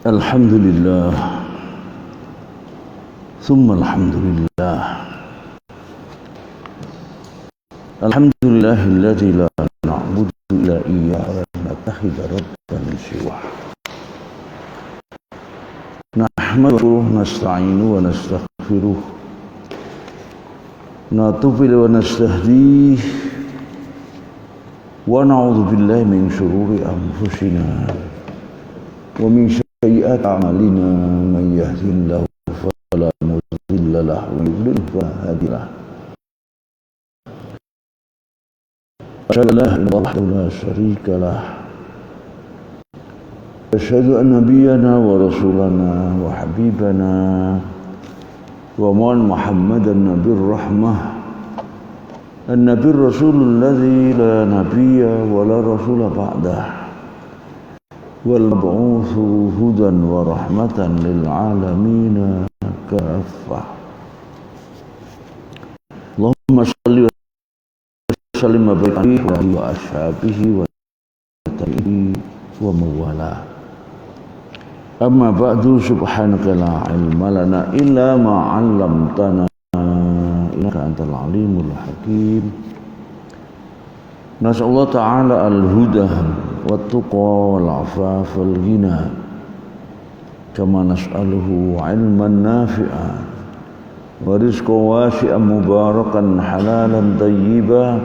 Alhamdulillah, thumma alhamdulillah. Alhamdulillahilladzi la na'budu illa iyyahu wa la nattakhidha rabban siwah. Nahmaduhu wa nasta'inu wa nastaghfiruh. Natubu wa nastahdiih. Wa na'udzu billahi min syururi anfusina wa min sayyi'ati a'malina. Man yahdihillahu fala mudilla lahu wa man yudlil fala hadiya lahu. Asyhadu an la ilaha illallah wahdahu la syarika lah. Asyhadu anna nabiyyana wa rasulana wa habibana wa Muhammadan nabiyur rahmah. An-nabiyur rasulul ladzi la nabiyya wa la rasula ba'dah. Wal mab'utsu hudan wa rahmatan lil alamin kaffah. Allahumma shalli wa sallim wa barik wa ashabihi wa tabi'i wa mawala. Amma ba'du, subhanaka la ilma lana illa ma 'allamtana innaka antal alimul hakim. Nas'alullah ta'ala al-huda wat tuqa wal 'afaf wal ghina, kama nas'aluhu 'ilman nafi'an wa rizqan wasi'an mubarakan halalan thayyiban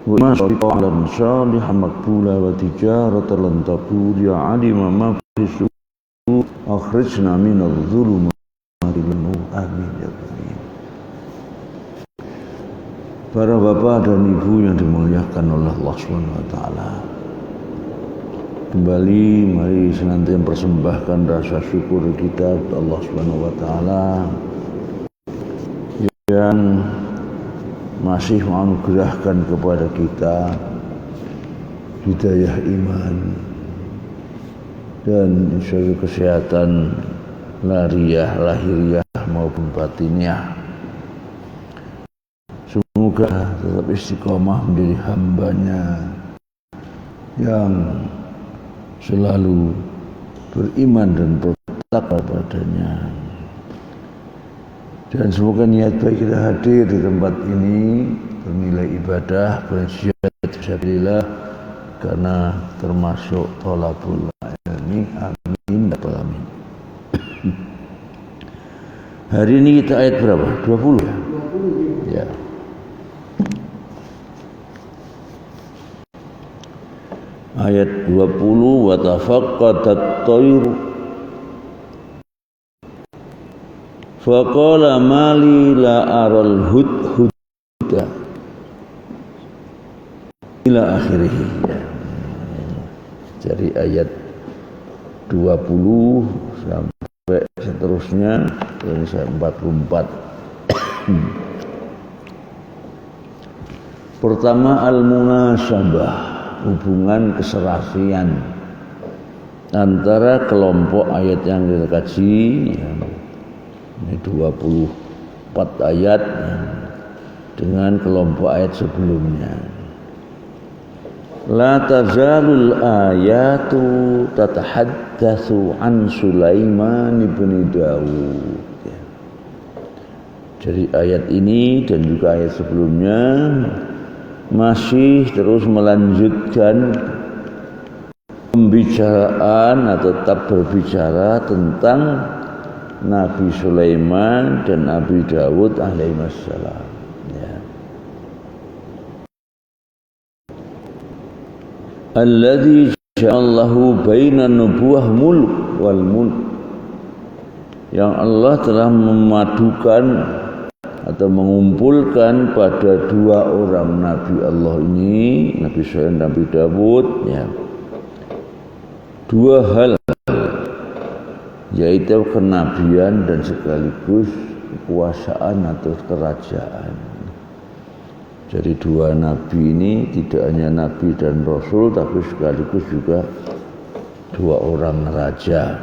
wa masalan salihan maqbula wa tijaratan lan tabur ya alima ma fi sudur akhrijna minadh dhulumati ila nur. Amin ya rabbal. Para bapak dan ibu yang dimuliakan oleh Allah Subhanahu wa taala, kembali mari senantiasa mempersembahkan rasa syukur kita kepada Allah Subhanahu wa taala yang masih menganugerahkan kepada kita hidayah iman dan insyaallah kesehatan lahiriah maupun batiniah. Semoga tetap istiqomah menjadi hambanya yang selalu beriman dan bertakwa padanya. Dan semoga niat baik kita hadir di tempat ini bernilai ibadah, berjihad fisabilillah karena termasuk thalabul ilmi. Amin ya rabbal alamin. Hari ini kita ayat berapa? 20 ya? 20. Ya. Ayat 20, wa tafaqqatat tayru faqala mali la aral hudhuda ila akhirih. Dari ayat 20 sampai seterusnya, ini saya 44. Pertama, al-munasabah, hubungan keserasian antara kelompok ayat yang kita kaji, ini 24 ayat, dengan kelompok ayat sebelumnya. La tazalul ayatu tatahaddatsu an Sulaiman ibn Daud. Jadi ayat ini dan juga ayat sebelumnya masih terus melanjutkan pembicaraan atau tetap berbicara tentang Nabi Sulaiman dan Nabi Daud alaihissalam. Ya. Alladzi ja'alahu bainan nubuwah mulk wal mulk, yang Allah telah memadukan atau mengumpulkan pada dua orang Nabi Allah ini, Nabi Sulaiman dan Nabi Daud, ya, dua hal, yaitu kenabian dan sekaligus kekuasaan atau kerajaan. Jadi dua nabi ini tidak hanya nabi dan rasul, tapi sekaligus juga dua orang raja.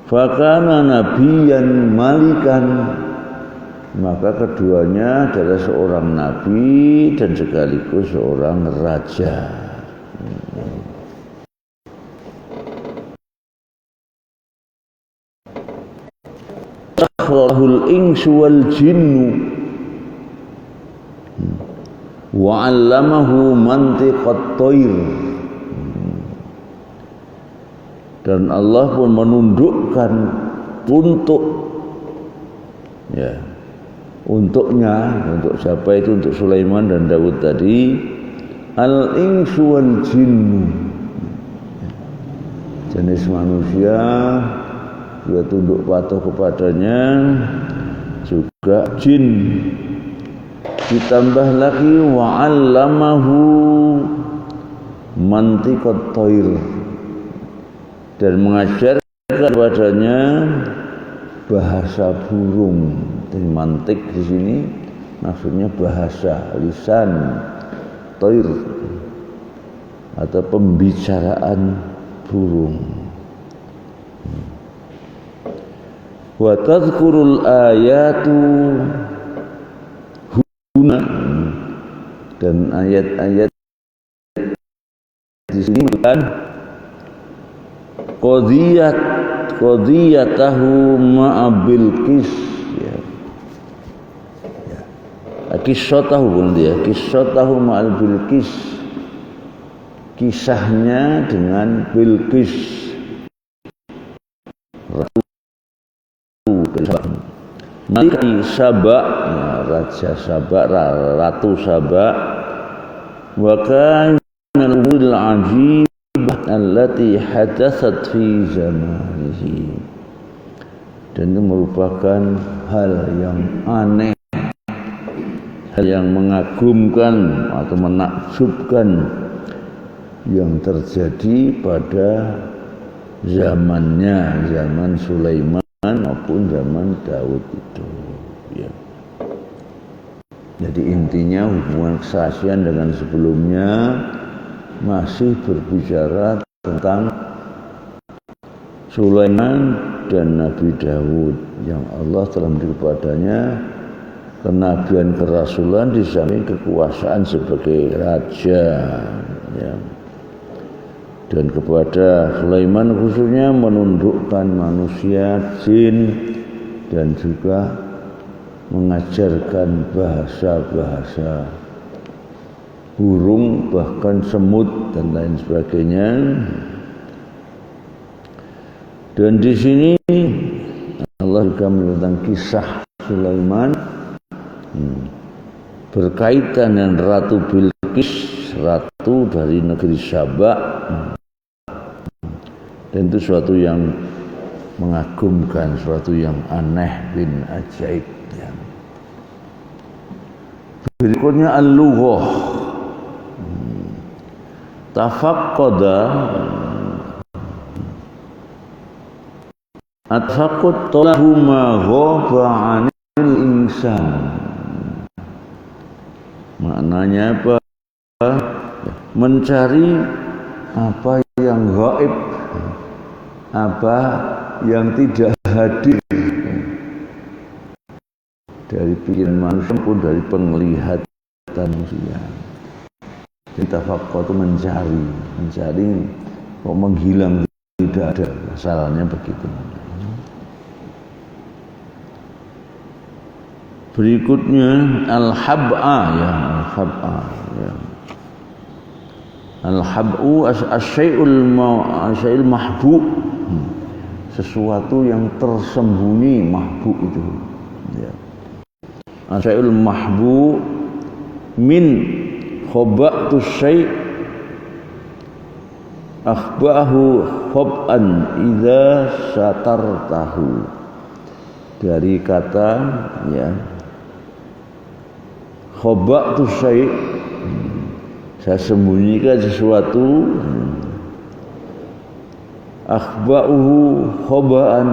Fakana nabiyan malikan, maka keduanya adalah seorang nabi dan sekaligus seorang raja. sakhrahul insu wal jinnu wa 'allamahu mantiqat thair. Dan Allah pun menundukkan untuknya, untuk siapa itu? Untuk Sulaiman dan Daud tadi, al-insu wal jinnu, jenis manusia juga tunduk patuh kepadanya, juga jin. Ditambah lagi wa 'allamahu mantiqat thair, dan mengajarkan kepadanya bahasa burung. Jadi mantik di sini maksudnya bahasa, lisan, thair atau pembicaraan burung. Wa tadhkurul ayatu huna, dan ayat-ayat di sini bukan qadiyatahu ma'a Bilqis, ya. Kisahtahu pun dia, kisahtahu ma'al Bilqis, kisahnya dengan Bilqis, Malik Saba, raja Saba, ratu Saba. Wa kana al-umuril ajibah allati hadatsat fi zamanihi, dan itu merupakan hal yang aneh, hal yang mengagumkan atau menakjubkan yang terjadi pada zamannya, zaman Sulaiman maupun zaman Daud itu, ya. Jadi intinya hubungan kesaksian dengan sebelumnya masih berbicara tentang Sulaiman dan Nabi Daud yang Allah telah memberi kepadanya kenabian, kerasulan di samping kekuasaan sebagai raja, ya. Dan kepada Sulaiman khususnya menundukkan manusia, jin, dan juga mengajarkan bahasa-bahasa burung, bahkan semut dan lain sebagainya. Dan di sini Allah juga menceritakan kisah Sulaiman berkaitan dengan Ratu Bilqis, ratu dari negeri Saba. Dan itu suatu yang mengagumkan, suatu yang aneh bin ajaib, ya. Berikutnya al-lughah. Tafaqqada, at-tafaqqud talahu ma ghaba 'anil insan. Maknanya apa? Mencari apa yang gaib, apa yang tidak hadir dari pikiran manusia pun dari penglihatan manusia. Jadi tafaqqud itu mencari kok menghilang, tidak ada, asalnya begitu. Berikutnya al-hab'a, ya, al-hab'a, ya. Al-hab'u as-syai'ul mahbu', sesuatu yang tersembunyi, mahbu' itu, ya. As-syai'ul mahbu' min khaba'tu syai' akhba'ahu khab'an idza satartahu, dari kata, ya, khaba'tu syai', saya sembunyikan sesuatu, akhba'uhu khaba'an,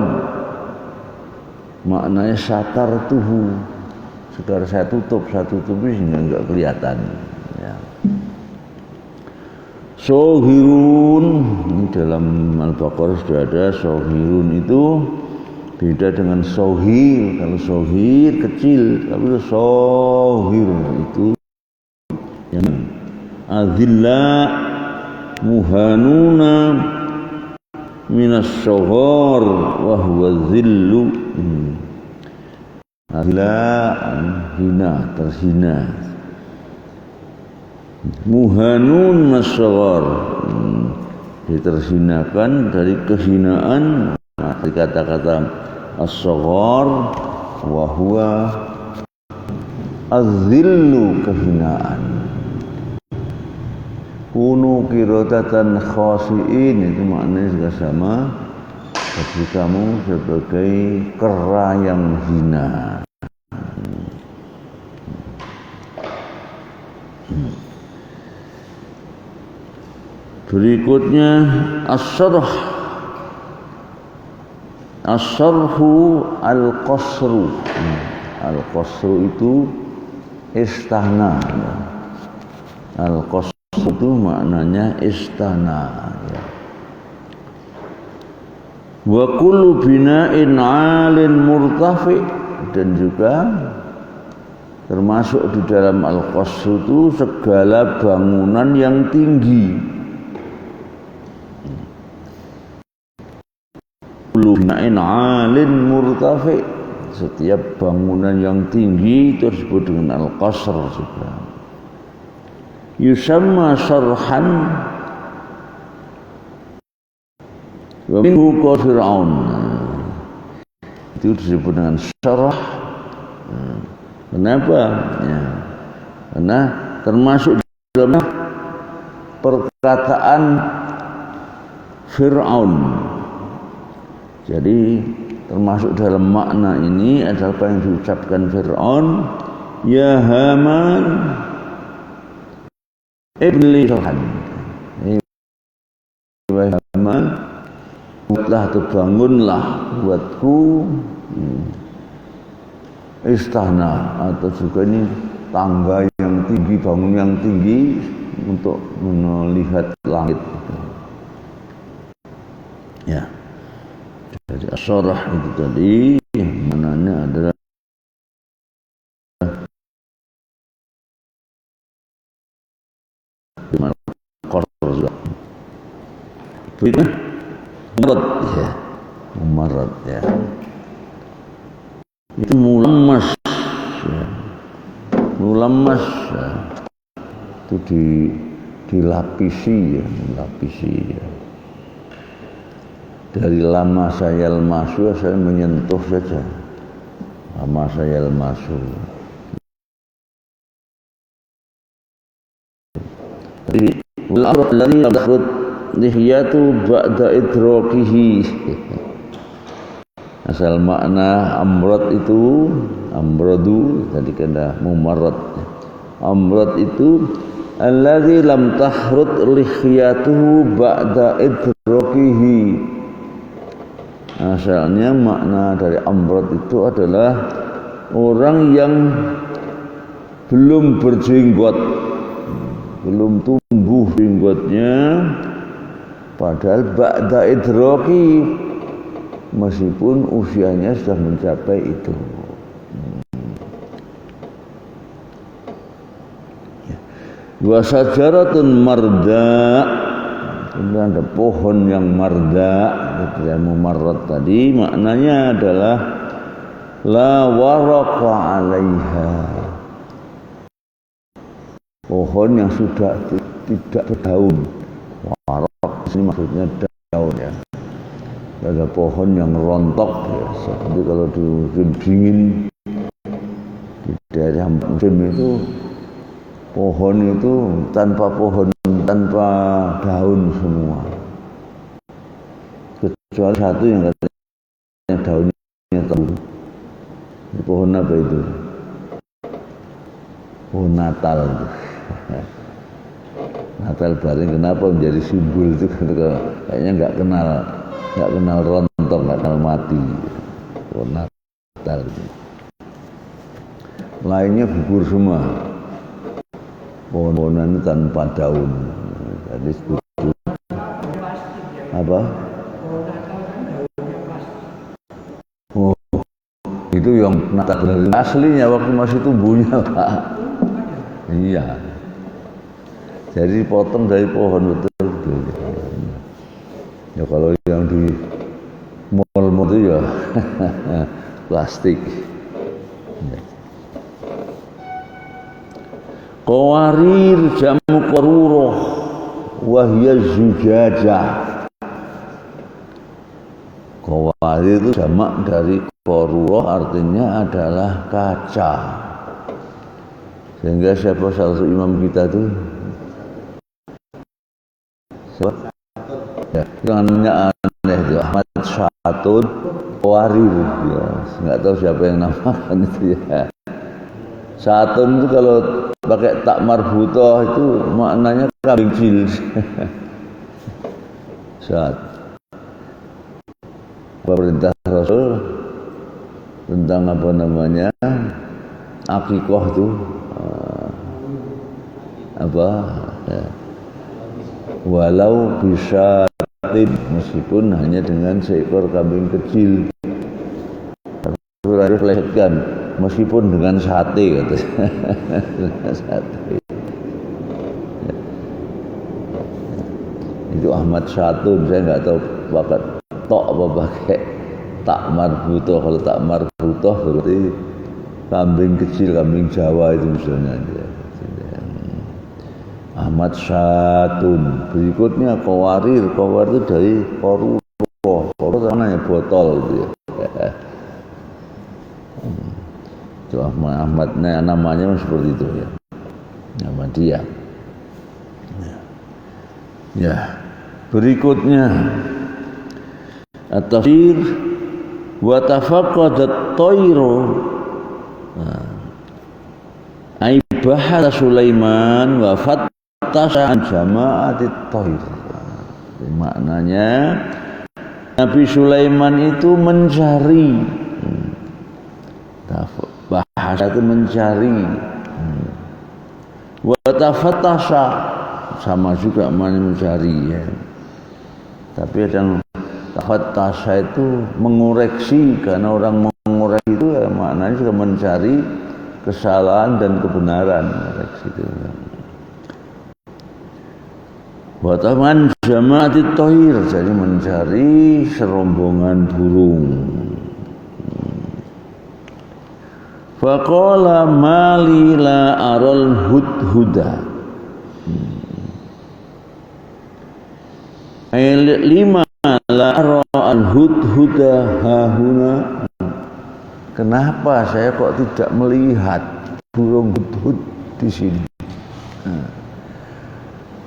maknanya satartuhu, sekarang saya tutup sehingga enggak kelihatan, ya. Sohirun, ini dalam Al-Baqarah sudah ada. Sohirun itu beda dengan sohir. Kalau sohir kecil, tapi sohir itu yang azilla muhanuna minas sohor wa huwa zillu. Adlaan, hina, terhina. Muhanun masghar, ditersinakan dari kehinaan. Dari kata-kata as-saghar wa huwa az-zillu, kehinaan. Kunu qiradatan khasiin, itu maknanya juga sama. Jadi kamu sebagai kera yang hina. Berikutnya as-sarh. As-sarhu al-qasru. Al-qasru itu istana. Al-qasru itu maknanya istana, ya. Wa kullu bina'in 'alin murtafi, dan juga termasuk di dalam al-qasru itu segala bangunan yang tinggi. Kullu bina'in 'alin murtafi, setiap bangunan yang tinggi itu disebut dengan al-qasr juga. Yusamma sarhan wa minhu qaul Fir'aun, itu disebut dengan syarah. Kenapa? Ya, karena termasuk dalam perkataan Fir'aun. Jadi termasuk dalam makna ini adalah apa yang diucapkan Fir'aun, ya Haman ibni sarhan, wahai Haman, buatlah atau bangunlah buatku istana, atau juga ini tangga yang tinggi, bangun yang tinggi untuk melihat langit. Ya, jadi as-sarh itu tadi maknanya adalah mumarrad, ya, mumarrad, ya. Itu mulammas, ya. Mulammas, ya. Itu dilapisi, ya, dilapisi, ya. Dari lama sayal masu, saya menyentuh saja. Lama sayal masu. Jadi al-amrad alladhi yadkhut lihiyatu ba'da idrakihi. Asal makna amrad itu, amradu tadi kena mumarrad. Amrad itu alladzi lam tahrut lihiyatuhu ba'da idrakihi. Asalnya makna dari amrad itu adalah orang yang belum berjenggot, belum tumbuh jenggotnya, padahal ba'da idraki, meskipun usianya sudah mencapai itu. Wa sajaratun marda, kemudian ada pohon yang marda, yang mumarrad tadi maknanya adalah la waraqa 'alaiha, pohon yang sudah tidak berdaun. Warak ini maksudnya daun, ya. Ada pohon yang rontok, ya. Seperti kalau di musim dingin di daerah musim itu, pohon itu tanpa daun semua, kecuali satu yang katanya daunnya tumbuh. Pohon apa itu? Pohon Natal. Natal bareng, kenapa menjadi simbol itu? Kayaknya nggak kenal rontok, nggak kenal mati. Pohon Natal. Lainnya gugur semua. Pohon-pohonan itu tanpa daun. Jadi apa? Oh, itu yang Natal aslinya waktu masih tumbuhnya, Pak. Iya. Jadi potong dari pohon betul-betul. Ya kalau yang di mall itu ya plastik. Qawarir jamu qaruroh wahya zujajah. Qawarir itu jamak dari qaruroh, artinya adalah kaca. Sehingga siapa salah satu imam kita tuh ya, namanya aneh itu Ahmad Syatun Qawarir ya, nggak tahu siapa yang namakan itu ya. Syatun itu kalau pakai tak marbutoh itu maknanya kambing cil. Syat. Perintah Rasul tentang apa namanya akikoh tuh apa ya. Walau bisa meskipun hanya dengan seekor kambing kecil. Harus lehitkan meskipun dengan sate katanya. Sate. Itu Ahmad Syatun, saya nggak tahu pakai tok apa pakai tak marbutoh. Kalau tak marbutoh berarti kambing kecil, kambing Jawa itu misalnya. Ahmad Syatun. Berikutnya Qawarir. Qawarir itu dari qaruroh. Qaruroh namanya botol itu ya. Itu Ahmad namanya seperti itu ya. Nama dia. Ya. Berikutnya at-tafsir wa tafaqqadat tayru. Aibahat Sulaiman wa fatasha jama'atit tayr. Maknanya Nabi Sulaiman itu mencari, bahasa itu mencari, wa tafattasha sama juga mencari ya. Tapi yang tafattasha itu mengoreksi, karena orang mengoreksi itu ya, maknanya juga mencari kesalahan dan kebenaran. Mengoreksi itu. Wa taman jama'atit thair, jadi mencari serombongan burung. Faqala mali la aral hudhuda. Lima la aral hudhuda hahuna. Kenapa saya kok tidak melihat burung hudhud di sini?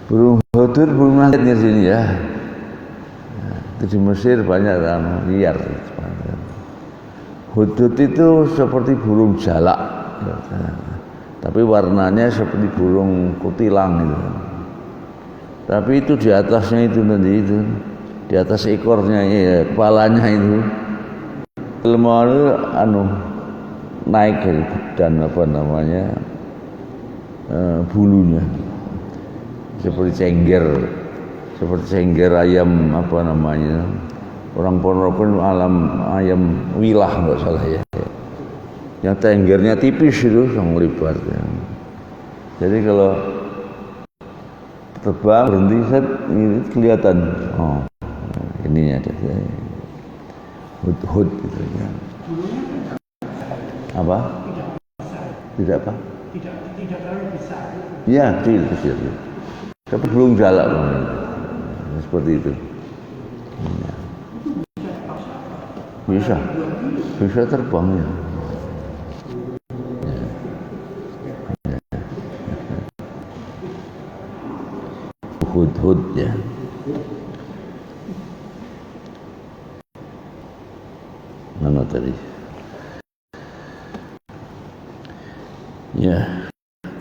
Burung hudhud, burung langit di sini ya. Itu di Mesir banyak liar. Hudhud itu seperti burung jalak, tapi warnanya seperti burung kutilang itu. Tapi itu di atasnya itu nanti itu, di atas ekornya ya, kepalanya itu, lemah naik dan apa namanya bulunya seperti cengger ayam apa namanya. Orang Ponorogo alam ayam wilah nggak salah ya. Yang tenggernya tipis itu yang lebar. Ya. Jadi kalau terbang berhenti set ini kelihatan. Oh, ininya ada hud gitu ya. Apa? Tidak apa? Tidak terlalu besar. Iya, kecil. Tapi belum jalak seperti itu. Ya. Bisa terbang ya. Hud ya. Mana tadi? Ya.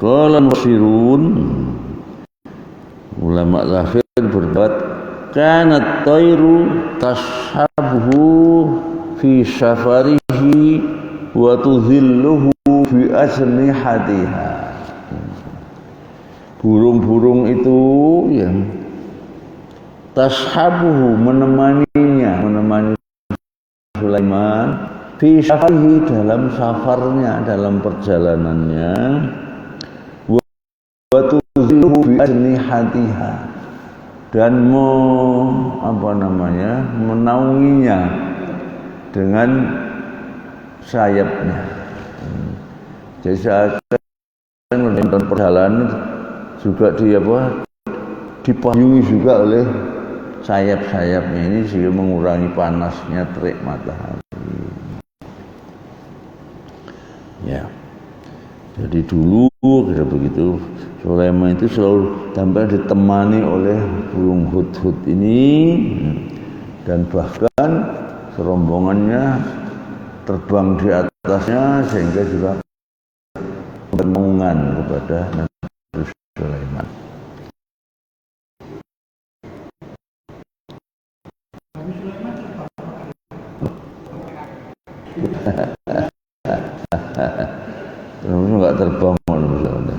Qala musyirun, ulama zahir berbuat kanat tayru tashabhu fi safarihi wa tudhilluhu fi ajnihatiha. Burung-burung itu yang tashabuhu menemani Sulaiman fi safarihi dalam safarnya, dalam perjalanannya, wa tudhilluhu fi ajnihatiha, dan menaunginya dengan sayapnya. Jadi saat menonton perjalanan juga dipayungi juga oleh sayap-sayapnya ini sehingga mengurangi panasnya terik matahari. Ya. Jadi dulu kira begitu Sulaiman itu selalu tampil ditemani oleh burung hudhud ini, dan bahkan serombongannya terbang di atasnya sehingga juga bermengan kepada Nabi Sulaiman. Terus nggak terbang misalnya.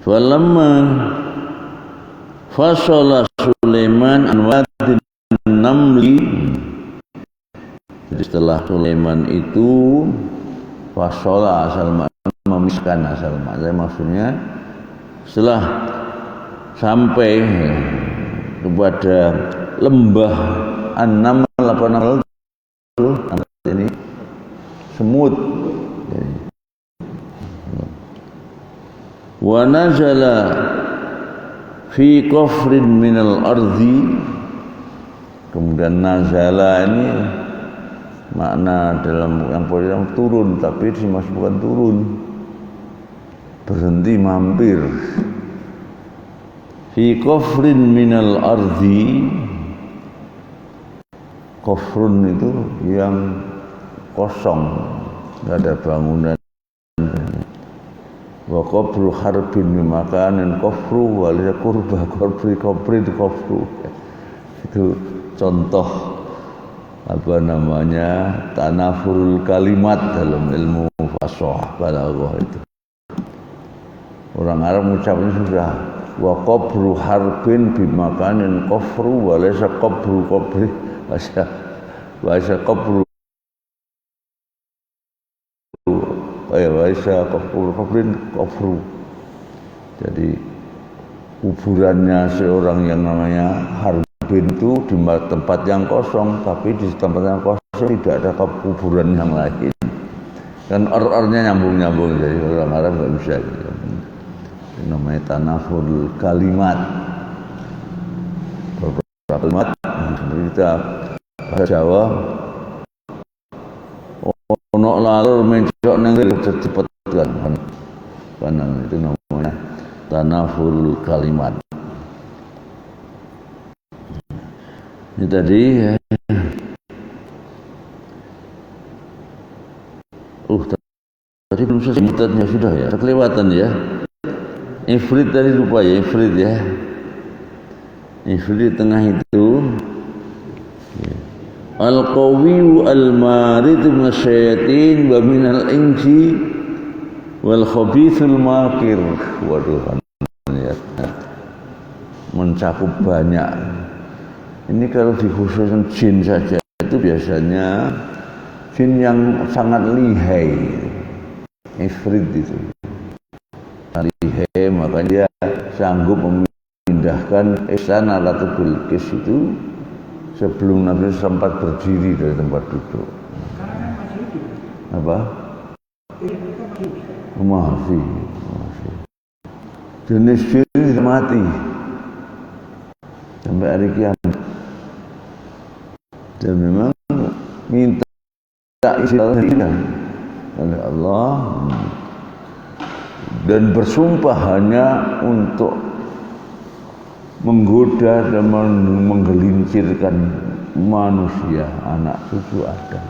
Falamma fasala Sulaiman an wadin namli. Jadi setelah Sulaiman itu fasala asal memisahkan asal makna maksudnya setelah sampai kepada lembah An-Naml apa namanya ini semut. Wa nazala fi qafrin minal ardi. Kemudian nazala ini makna dalam yang politik turun, tapi dimaksud bukan turun, berhenti mampir. Fi qafrin minal ardi. Qafrun itu yang kosong, tidak ada bangunan. Wa qabru harbin mimakanin qafru walaya kurba qabri itu qafru. Itu contoh apa namanya tanafurul kalimat dalam ilmu fasahah balaghah itu. Orang Arab mengucapnya sudah wa qabru harbin bimakanin qafru walaya qabru qabri bahasa qabru bahasa qabru. Jadi kuburannya seorang yang namanya Harbin itu di tempat yang kosong, tapi di tempat yang kosong tidak ada kuburan yang lain. Kan or-ornya nyambung-nyambung, jadi orang Arab nggak bisa gitu. Ini namanya tanaful kalimat. Beberapa kalimat kita bahasa Jawa ono lalur mencok nang cepet-cepet kan itu namanya tanaful kalimat. Ini tadi tadi belum selesai mutatnya sudah ya, kelewatan ya. Ifrit tadi lupa ya, Ifrit ya. Ifrit tengah itu al-qawiyyu al-marid min asyayatin wa min al-insi wal khabithul makir. Waduh, ya. Mencakup banyak. Ini kalau dikhususkan jin saja itu biasanya jin yang sangat lihai. Ifrit itu lihai, makanya dia sanggup memindahkan istana Ratu Bilqis itu sebelum Nabi sempat berdiri dari tempat duduk. Apa? Masih. Jenis jin tidak mati sampai hari kiamat. Dan memang minta istilah oleh Allah dan bersumpah hanya untuk menggoda dan menggelincirkan manusia, anak cucu Adam.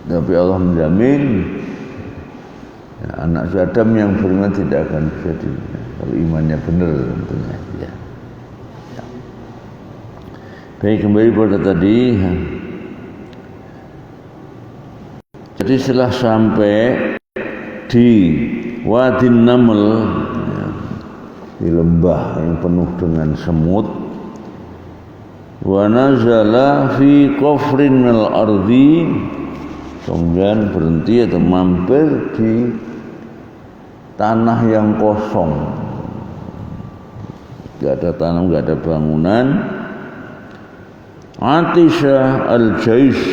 Tapi Allah menjamin ya, anak cucu Adam yang beriman tidak akan bisa kalau imannya benar tentunya. Ya. Ya. Baik, kembali pada tadi. Jadi setelah sampai di Wadin Naml, ya, di lembah yang penuh dengan semut, wa nazala fi qafrin minal ardi, kemudian berhenti atau mampir di tanah yang kosong. enggak ada tanam, enggak ada bangunan. Atisha al-jaish,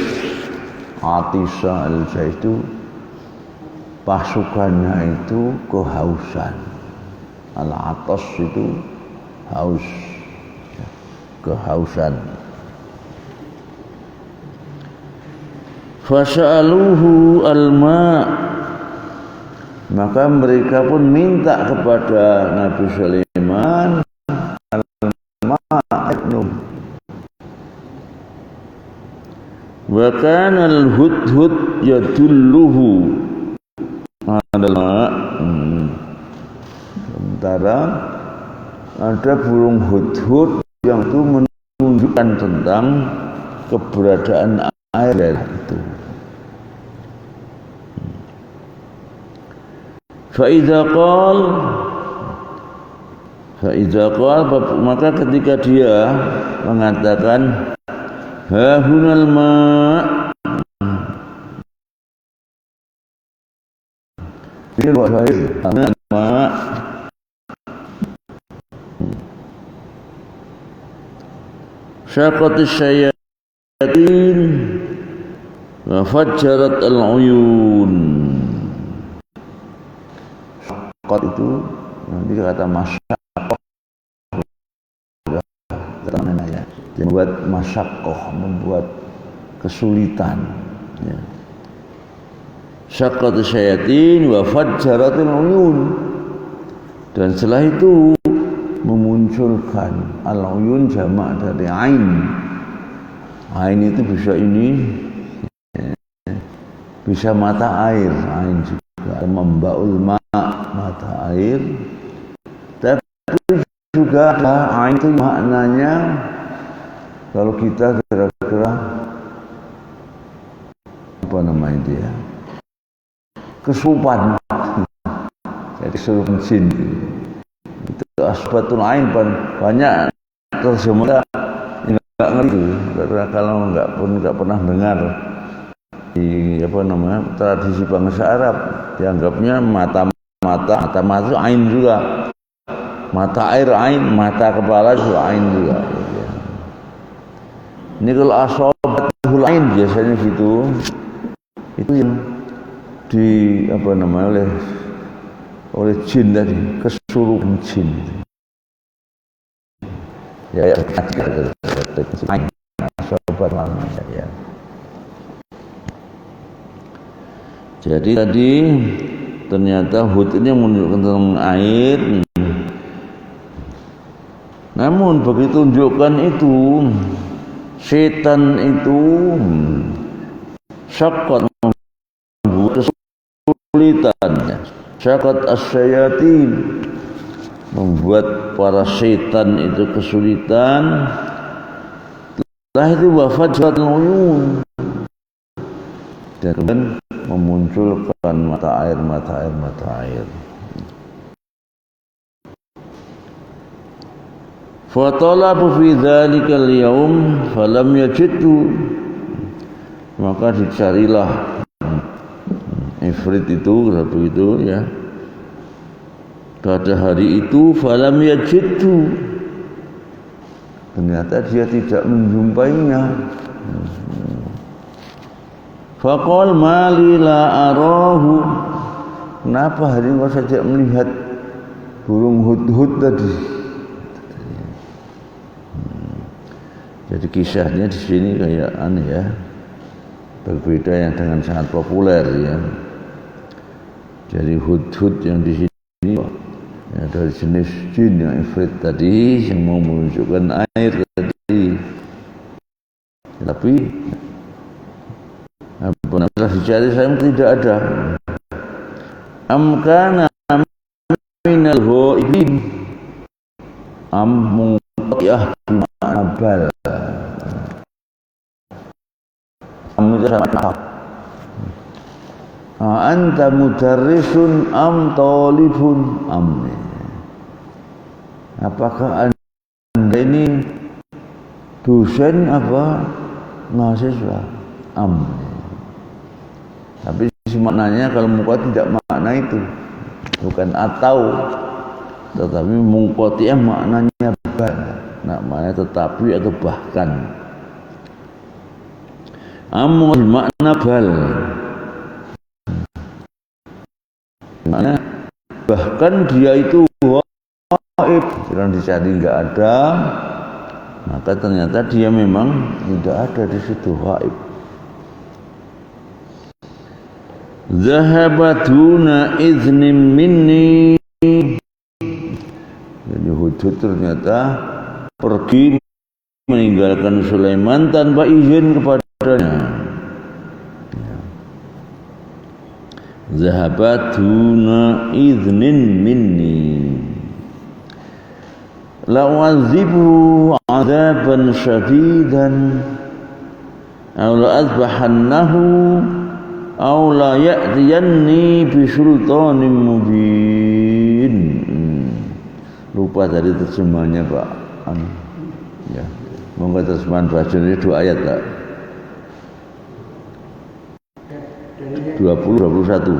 Atisha al-jaish itu pasukannya itu kehausan. Al-atas itu haus, kehausan. Fasa'aluhu al-ma', maka mereka pun minta kepada Nabi Sulaiman al-ma' minum. Wa kana al-hudhud yadulluhu adalah sementara ada burung hudhud yang itu menunjukkan tentang keberadaan air itu. Fa'idha qal, maka ketika dia mengatakan hahunal ma' syaqatis syayatin wa fajjarat al-uyun. Syaqat itu nanti kata masyaqqah, namanya membuat masyaqqah, membuat kesulitan, ya. Syaqatis syayatin wa fajjarat al-uyun, dan setelah itu memunculkan al-uyun jamak dari ain. Ain itu bisa ini, bisa mata air, ain juga membaul mata air, tapi juga ain itu maknanya kalau kita kira-kira apa namanya dia, kesurupan, jadi kesurupan jin. Itu asbatul ain, banyak terjemah enggak ngerti, karena kalau enggak pernah dengar di apa namanya tradisi bangsa Arab, dianggapnya mata itu ain juga, mata air ain, mata kepala juga ain juga. Ini kalau asobatul ain biasanya gitu, itu yang di apa namanya oleh jin tadi, kesurupan jin. Ya, sobat malamnya ya. Jadi tadi ternyata hud ini menunjukkan tentang air. Namun begitu tunjukkan itu, setan itu syaqat, membuat kesulitan. Syaqat as-syayatin, membuat para setan itu kesulitan. Setelah itu wafajat al-uyun, dan memunculkan mata air. Fatalabu fi dzalikal yaum falam yajidu, maka dicarilah ifrit itu begitu ya. Pada hari itu falam yajidu, ternyata dia tidak menjumpainya. Faqal mali la arahu, kenapa hari ini saya tidak melihat burung hudhud tadi? Jadi kisahnya di sini kayak aneh ya, berbeda yang dengan sangat populer ya. Jadi hudhud yang di sini ya, dari jenis jin yang ifrit tadi yang mau menunjukkan air tadi, tapi apa namanya dicari saya tidak ada. Amkana minal ghaibin am munqiyah abal. Anta mudarrisun am talibun am. Apakah anda ini dosen apa mahasiswa? Am. Tapi maknanya kalau muka tidak makna itu, bukan atau, tetapi mungkotiah maknanya maknanya tetapi atau bahkan. Amul makna bal, maknanya bahkan dia itu gaib, yang dicari nggak ada, maka ternyata dia memang tidak ada di situ, gaib. Zahaba duna iznin minni, jadi Hudhud ternyata pergi meninggalkan Sulaiman tanpa izin kepadanya. Zahaba duna iznin minni, la'u'adzibu 'adzaban syadidan aw la'azbahannahu aw la ya'tiyanni bi sultanin mubin. Lupa tadi terjemahannya Pak. Ya. Monggo terjemahan bacanya 2 ayat Pak. 20 21.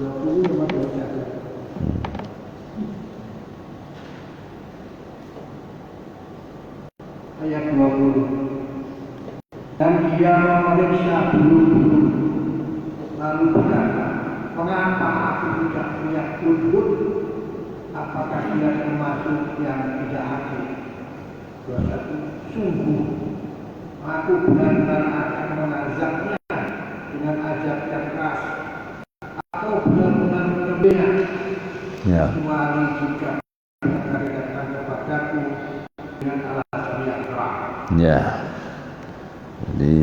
20 sama 21. Ayat 20. Dan dia memeriksa bulu-bulu, lalu berkata, mengapa aku tidak punya Hudhud? Apakah dia termasuk yang tidak adil? 21. Sungguh aku benar-benar akan mengazabnya dengan azab yang keras, atau benar-benar menyembelihnya, kecuali jika mengajarkan kepadaku dengan alasan yang terang. Ya. Jadi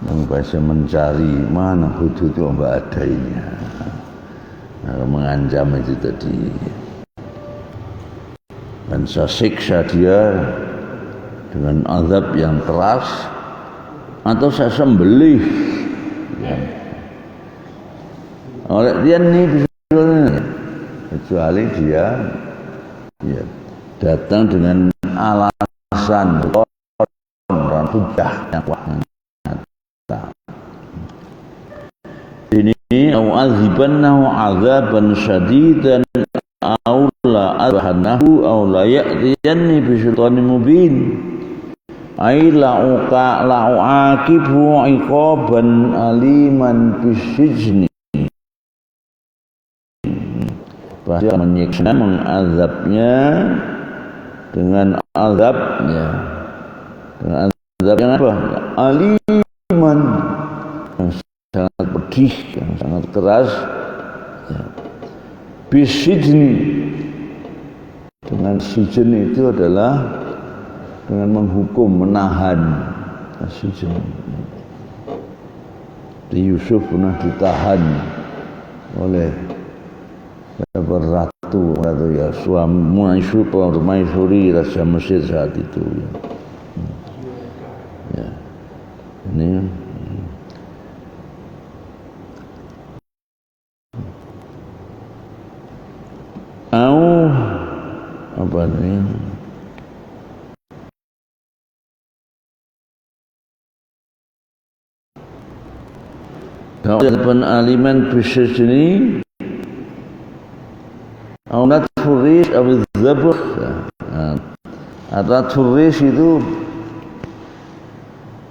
yang bahasa mencari mana Hudhud itu enggak ada ini. Nah, mengancam itu tadi. Dan saya siksa dia dengan azab yang keras atau saya sembelih. Ya. Oleh dia ini kecuali dia ya, datang dengan alasan dan hujah yang kuat nyata. Ini au'adzibannahu 'adzaban syadidan aw la adhanahu aw la ya'tiyanni bi sultanin mubin. Ai la'u'aqibu 'iqaban aliman bisijni. Bahwa menyiksa, mengazabnya dengan azabnya, dengan azab yang apa? Aliman, yang sangat pedih, yang sangat keras. Ya. Bisijni, dengan sijen itu adalah dengan menghukum, menahan. Sijen. Di Yusuf pernah ditahan oleh ratu ya suami Maisuri Raja Mesir saat itu. Ya. Ini apa ini? Kalau aliman bisnis ini Aunat furis atau zabah. Atau furis itu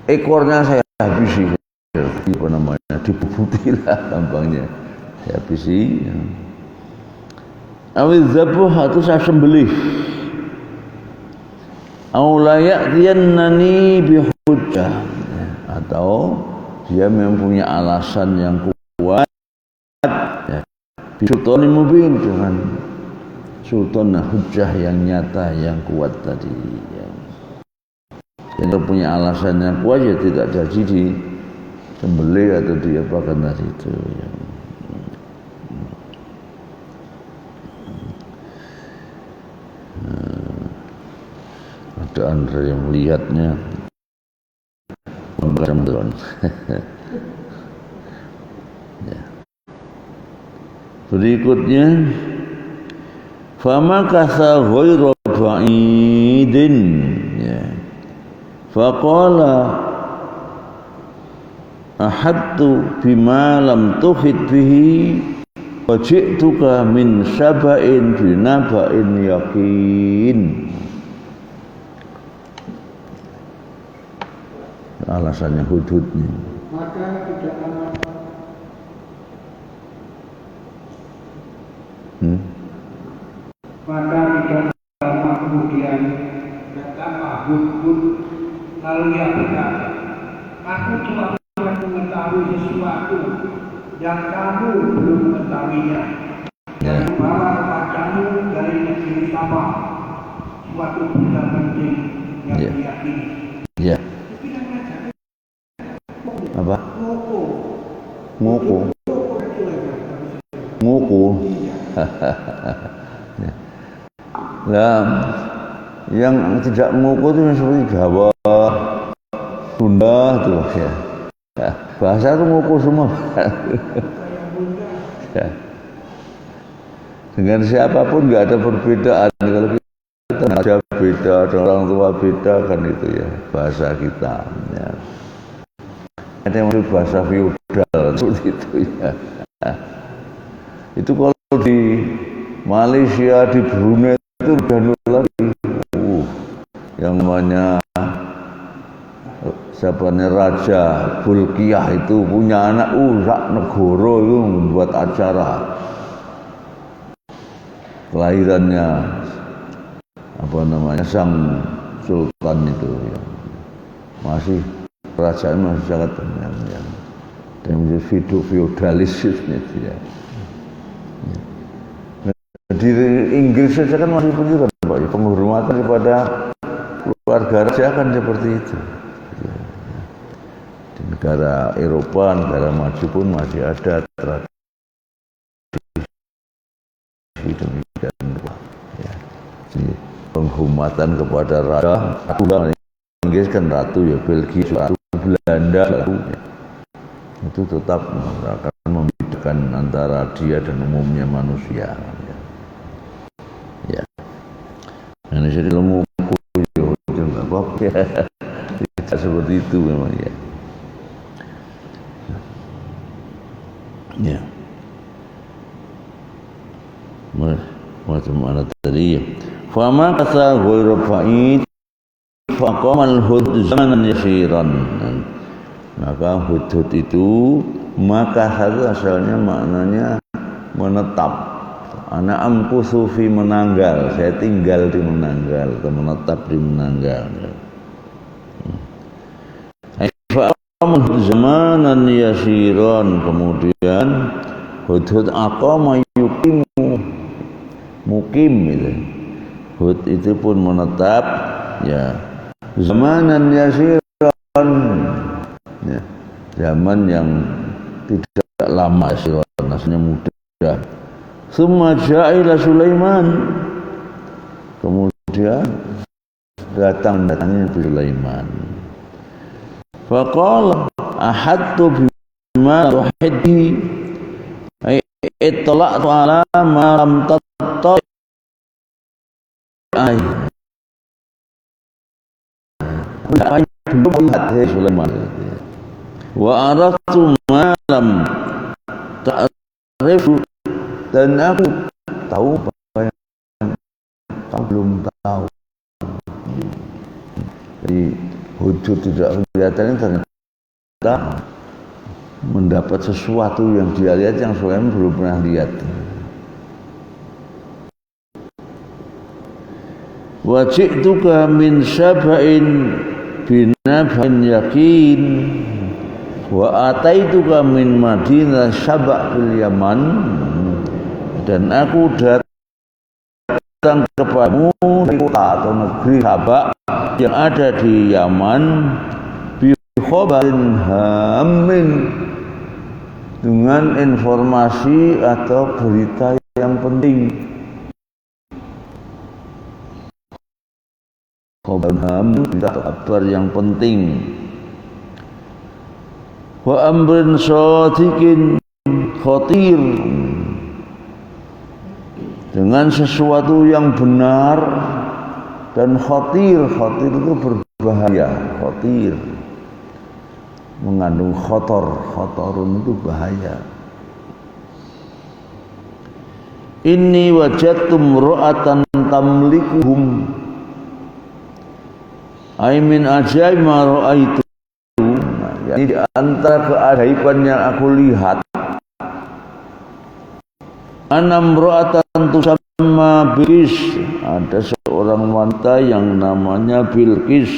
ekornya saya habisi, apa namanya, dibubuti lah gampangnya, saya habisi. Awil zabah itu saya sembelih. Aulayak nani bihujjah, atau dia mempunyai alasan yang kuat. Ya. Sultanin mubin, dengan sultan hujjah yang nyata, yang kuat tadi. Yang punya alasan yang kuat ya tidak jadi disembelih atau diapakan tadi itu. Ada Andre yang melihatnya memberikan drone. Ya. Berikutnya, fama kasa ghairu ba'idin, ya. Faqala ahadtu bima lam tuhid bihi wa ji'tuka min saba'in binaba'in yaqin. alasannya hududnya. Maka tidak aman. Maka tidak lama kemudian datanglah Hud lalu ia berkata, aku telah mengetahui sesuatu yang kamu belum mengetahuinya. Yang membawa kepadamu dari negeri Saba, suatu berita penting yang diyakini. Ya. Apa? Ngoko. Nah, yang tidak ngoko itu seperti Jawa, Sunda itu ya. Bahasa itu ngoko semua. Ya. Dengan siapapun nggak ada perbedaan. Kalau kita ada beda, ada orang tua beda kan itu ya bahasa kita. Ya. Ada yang bahasa feodal seperti itu ya. Itu kalau di Malaysia, di Brunei itu udah lagi. Yang namanya siapanya Raja Bulkiah itu punya anak sak negara itu membuat acara kelahirannya apa namanya sang sultan itu ya. Masih kerajaan masih sangat tenang ya. Dan menjadi feodalis itu ya. Di Inggris saja kan masih begitu Pak, penghormatan kepada keluarga raja kan seperti itu. Di negara Eropa, negara maju pun masih ada tradisi demikian ya. Penghormatan kepada raja, Inggris kan ratu ya, Belgia ratu, Belanda ratu ya. Itu tetap akan membedakan antara dia dan umumnya manusia ya. Ya. Nah, jadi ilmu itu enggak apa-apa ya. Tidak seperti itu memang ya. Ya. Macam mana tadi ya. Fama kata ghairu fa'id faqamal hud zamanan yasiran. Maka hudud itu maka asalnya maknanya menetap. Ana amkusu fi menanggal, saya tinggal di menanggal atau menetap di menanggal. Fa'amun zamanan yasiran, kemudian hudud aqama yuqimu mukim itu. Hud itu pun menetap ya. Zamanan yasiran ya. Zaman yang tidak lama yasiran, aslinya mudah. Summa ja'ila Sulaiman, kemudian datangnya Nabi Sulaiman. Faqala ahadtu bima tuhiddi ay ittala'tu ala ma lam tattali ay belum lihat Sulaiman wa aratu ma lam ta'rifu, dan aku tahu apa yang kamu belum tahu. Jadi hudud tidak kelihatan ternyata mendapat sesuatu yang dia lihat yang Sulaiman belum pernah lihat. Wa ji'tuka min sab'in binab'in yakin wa ataituka min Madinah Saba' fil Yaman, dan aku datang kepadamu di kota atau negeri Saba yang ada di Yaman bi khabarin hamin, dengan informasi atau berita yang penting. Khabarin hamin, berita atau kabar yang penting. Wa amrin shadiqin khatir, dengan sesuatu yang benar dan khatir. Khatir itu berbahaya, khatir mengandung khotor, khotorun itu bahaya. Inni wajadtum ra'atan tamlikuhum ay min ajaib ma ra'aitu yakni di antara keajaiban yang aku lihat, anamra'atan tusamma Bilqis, ada seorang wanita yang namanya Bilqis.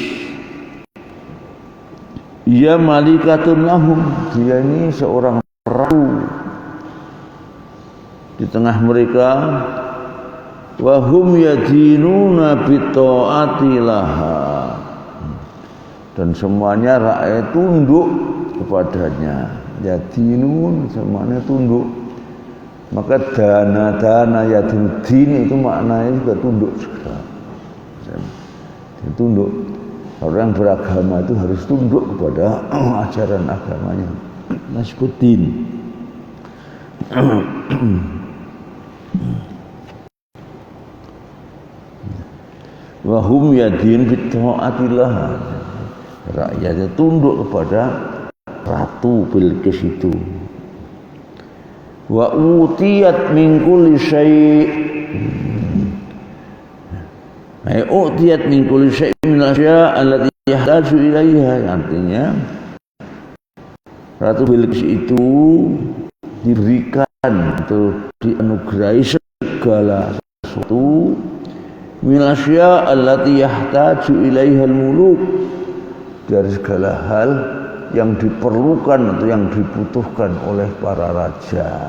Ia malikatun lahum, dia ini seorang ratu di tengah mereka. Wa hum yadinuna bi ta'ati laha, dan semuanya rakyat tunduk kepadanya. Yadinun semuanya tunduk. Maka dana yadudin itu maknanya juga tunduk juga. Tunduk. Orang beragama itu harus tunduk kepada ajaran agamanya. Nasbuddin. Wa hum yadin bi ta'atillah. Rakyatnya tunduk kepada Ratu Bilqis itu. Wa utiyat min kulli syai', ay utiyat min kulli syai' min al-asya' allati yahtaju ilaiha. Artinya Ratu Bilqis itu diberikan atau dianugerahi segala sesuatu min al-asya' allati yahtaju ilaiha al-muluk, dari segala hal yang diperlukan atau yang dibutuhkan oleh para raja.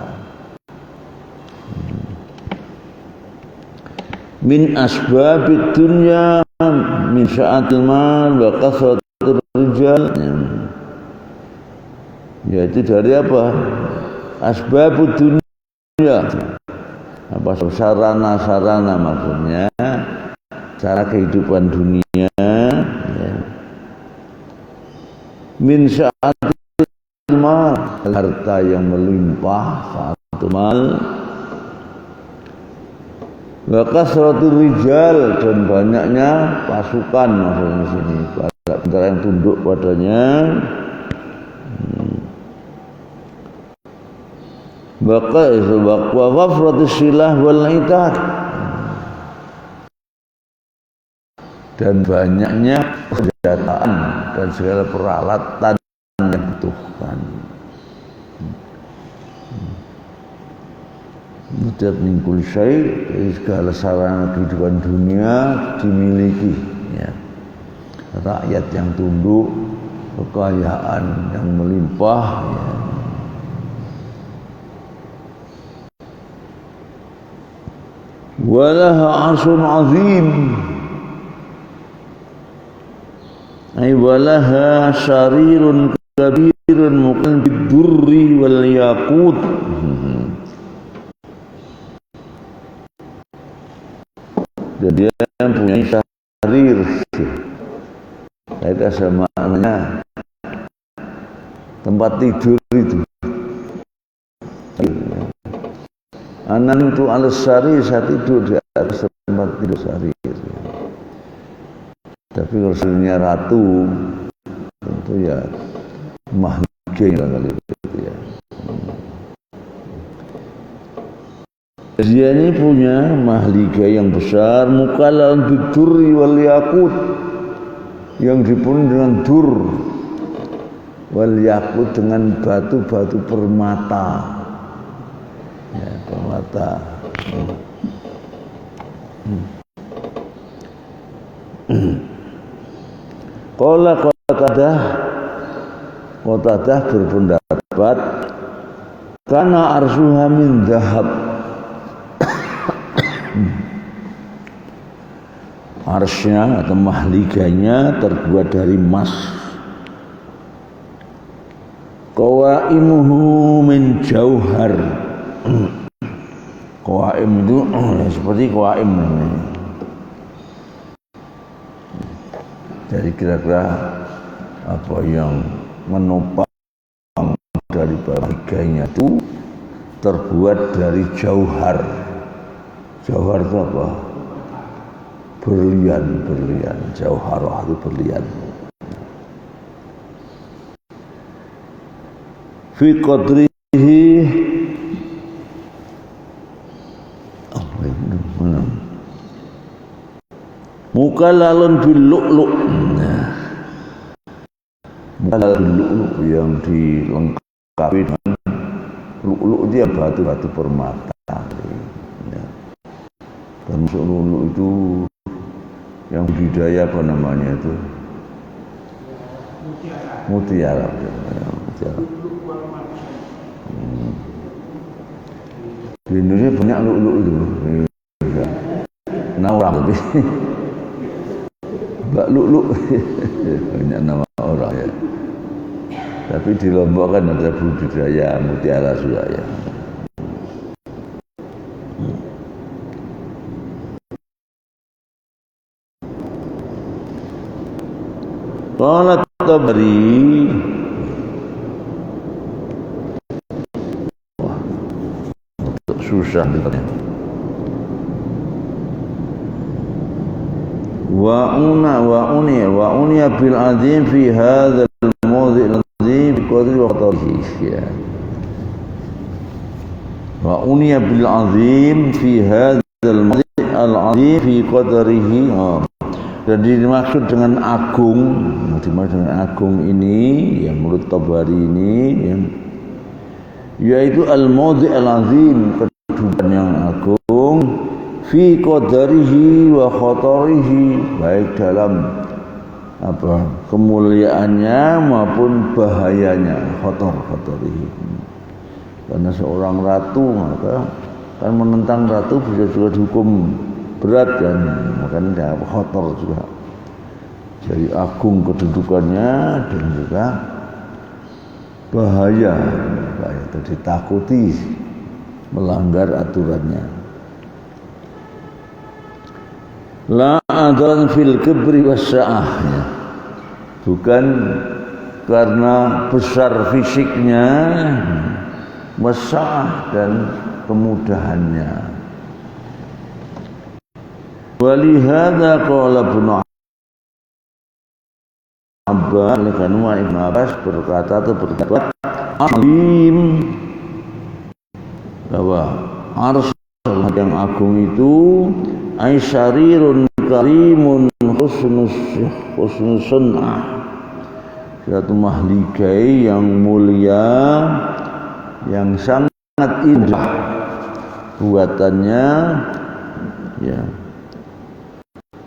Min asbabid dunya, min sya'atil mal wa kasratul rijal, yaitu dari apa? Asbabud dunya, apa sarana-sarana, maksudnya cara kehidupan dunia, ya. Min sya'atil mal, harta yang melimpah, sa'atul mal, wa kasratul rijal, dan banyaknya pasukan, maksudnya sini para yang tunduk padanya. Wa wafratus silah wal itad, dan banyaknya senjataan dan segala peralatan yang dibutuhkan. Mudat min kulli syai', dari segala sarana kehidupan dunia dimiliki, ya. Rakyat yang tunduk, kekayaan yang melimpah, ya. Walaha arsun azim, ay walaha sarirun kabirun muqal bidurri wal yaqut. Dan dia punya sarir, itu sama maknanya tempat tidur itu. Anan itu alas-sari, saya tidur di atas tempat tidur sarir. Tapi rasulnya ratu, tentu ya mahligai kali itu, ya. Dia ini punya mahligai yang besar, mukalan bidurri wal yaqut, yang dipenuhi dengan dur, wal yaqut, dengan batu-batu permata, ya, permata. Qala Qatadah berpendapat, karena arsuha min dhahab, arsnya atau mahliganya terbuat dari emas. Qawaimuhu min jauhar, qawaim itu seperti qawaim ini. Jadi kira-kira apa yang menopang dari mahliganya itu terbuat dari jauhar. Jauhar itu apa? Berlian, jauharah itu berlian. Fi qadrihi, mukalalun bil lu'lu', lu'lu' yang dilengkapi dengan lu'lu' dia batu-batu permata. Ya. Termasuk lu'lu' itu yang budidaya apa namanya itu? Mutiara. Mutiara. Di Indonesia banyak lu'lu' itu. Nawang tapi Mbak Lu'lu' banyak nama orang ya. Tapi di Lombok kan ada budidaya mutiara juga ya. Qala Tabari susah ditanya. Wa unia bil azim fi hadzal mawdi' al-azim bi qadri wa qadrihi ya. Wa unia bil azim fi hadzal mawdi' al-azim fi qadrihi. Jadi dimaksud dengan agung ini yang menurut Tabari ini yang yaitu al-mawdi' al-azim, kedudukan yang agung fi qadarihi wa khatarihi, baik dalam kemuliaannya maupun bahayanya, khatarihi. Karena seorang ratu maka kan menentang ratu bisa juga dihukum berat kan, makanya ada khatar juga. Jadi agung kedudukannya dan juga bahaya itu ditakuti melanggar aturannya. La adran fil kibri wasya'ah ya. Bukan karena besar fisiknya, wasya'ah dan kemudahannya. Walihada qala Ibnu Abbas, karena Ibnu Abbas berkata atau berkata azim bahwa ars yang agung itu Aisyyarirun karimun husnus sun'ah, suatu mahligai yang mulia yang sangat indah buatannya ya.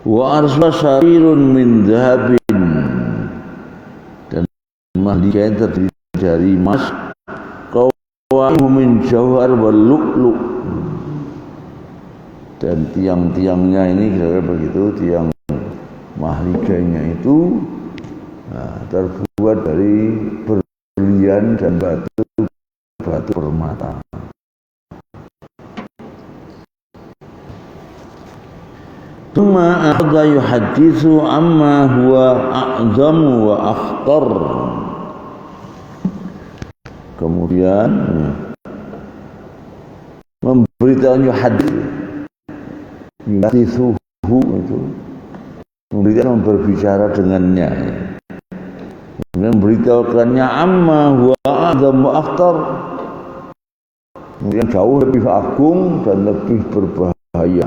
Wa arswa syarirun min dhahabin, dan mahligai terdiri dari emas, qawamu min jawhar wal lu'lu', dan tiang-tiangnya ini kira-kira begitu, tiang mahligainya itu terbuat dari berlian dan batu permata. Tsumma akhadha yuhadditsu amma huwa a'zamu wa akhtar. Kemudian memberitahu yuhadditsuhu itu memberitahu, berbicara dengannya, memberitahukannya amma huwa a'zamu wa akhtar, yang jauh lebih agung dan lebih berbahaya.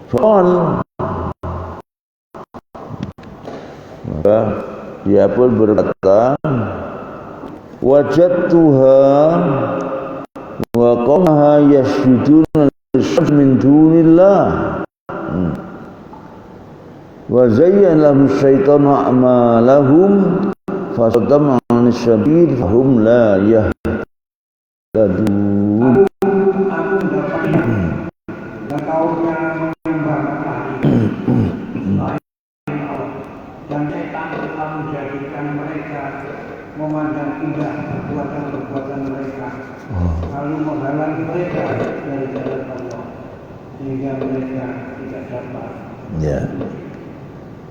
Soal maka dia pun berkata wajadtuha wa qawmaha yasjuduna min dunillah wa zayyana lahum syaitanu a'malahum fasaddahum 'anis sabil fahum la yahtadun. Dan setan telah menjadikan mereka memandang indah perbuatan-perbuatan mereka, lalu menghalangi mereka dari jalan Allah sehingga mereka tidak dapat. Ya,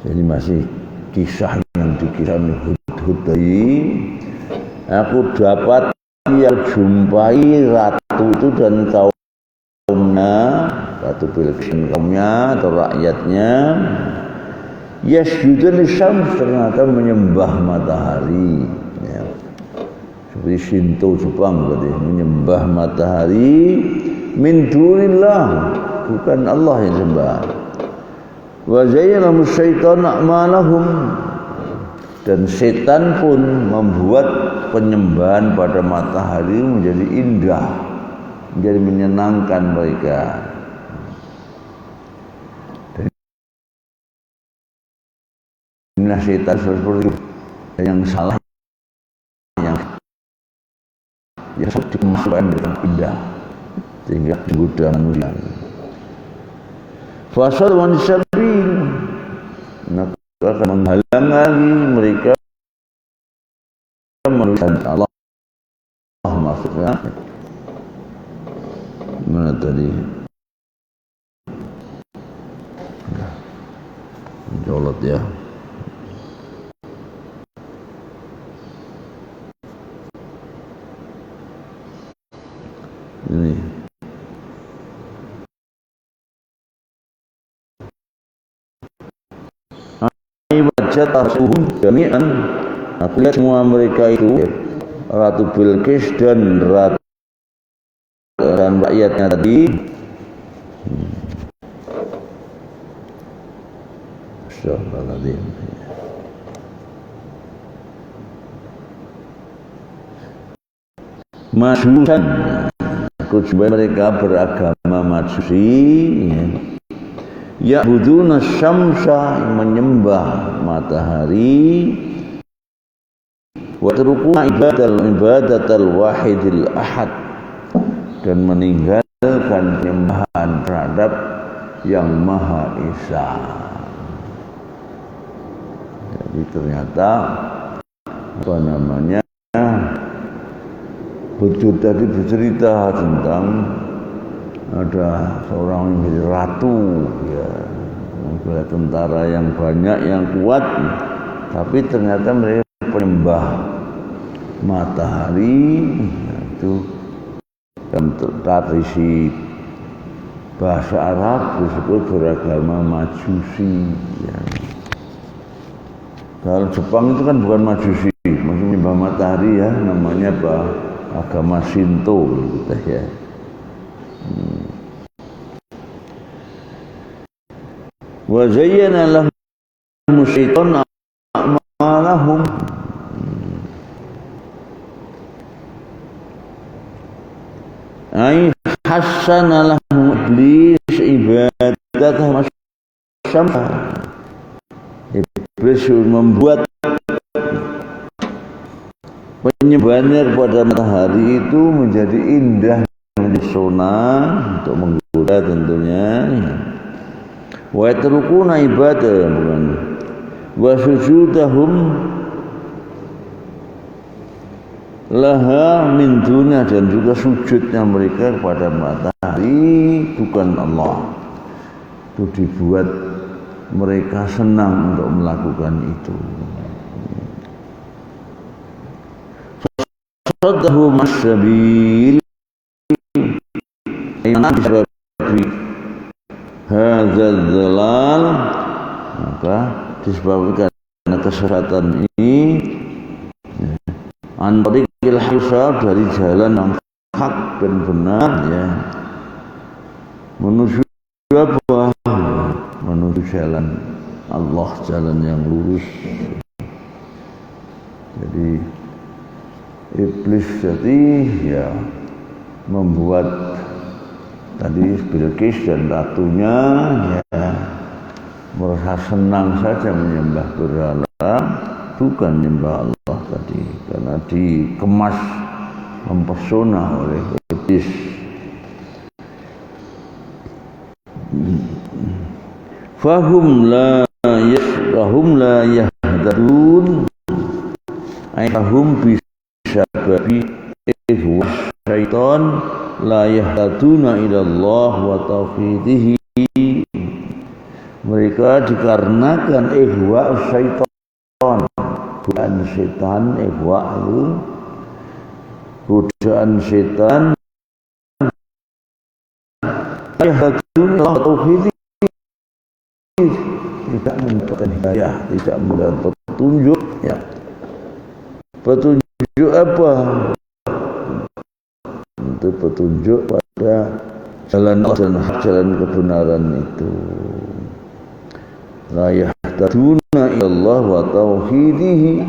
jadi masih kisah yang dikisahkan Hudhud tadi. Aku dapat yang jumpai ratu itu dan kaumnya, ratu Bilqis kaumnya atau rakyatnya, yasjudun lisyams, ternyata menyembah matahari ya. Seperti Shinto Jepang berarti menyembah matahari min dunillah, bukan Allah yang sembah. Wa zayyana syaitan a'malahum, dan setan pun membuat penyembahan pada matahari menjadi indah, menjadi menyenangkan mereka. Inilah setan seperti yang salah, yang dimasukkan dengan indah sehingga menggoda manusia. Fasal wanisabin, maka akan menghalangi mereka menuliskan Allah. Maksudnya mana tadi? Jolot ya. Ini wajah tarsuhum jami'an. Aku lihat semua mereka itu, Ratu Bilqis dan rakyatnya tadi. Astagfirullahaladzim. Majusan, aku jumpai mereka beragama Majusi, ya. Ya'buduna syamsa, menyembah matahari, wa tarukuna ibadatal wahidil ahad, dan meninggalkan penyembahan terhadap yang Maha Esa. Jadi ternyata apa namanya, Hudhud tadi bercerita tentang ada seorang yang menjadi ratu, ya, bela tentara yang banyak, yang kuat, tapi ternyata mereka penyembah matahari. Itu dalam tradisi bahasa Arab disebut beragama Majusi, ya. Kalau Jepang itu kan bukan Majusi, maksudnya menyembah matahari, ya, namanya apa? Agama Shinto gitu ya. Wa zayyana lahum syaitan a'malahum, ay hassana lahum iblis ibadatah masyamah. Iblis membuat penyembahannya kepada matahari itu menjadi indah, mempesona, untuk menggoda tentunya. Wa yatrukuna ibadah, bukan, wa sujudahum laha min dunya, dan juga sujudnya mereka kepada matahari bukan Allah, itu dibuat mereka senang untuk melakukan itu. Saddahu masyabil, yang disebabkan hadzal dhalal, maka disebabkan karena kesesatan ini, antarikil hisab, dari jalan yang hak dan benar, ya, menuju apa? Menuju jalan Allah, jalan yang lurus. Jadi iblis jadi, ya, membuat tadi Bilqis dan ratunya, ya, merasa senang saja menyembah berhala, bukan menyembah Allah tadi, karena dikemas mempesona oleh iblis. Fahum la yahdadun, ayahum bisa babi ihwa syaitan la yahdaduna ilallah wa tauhidihi. Mereka dikarenakan ihwa syaitan, godaan setan, ihwa itu godaan setan, yahdaduna wa tauhidihi, tidak mendapatkan hidayah, tidak mendapat petunjuk, ya. Petunjuk apa? Itu petunjuk pada jalan Allah dan jalan kebenaran itu. la yahtaduna ilallah wa tauhidihi,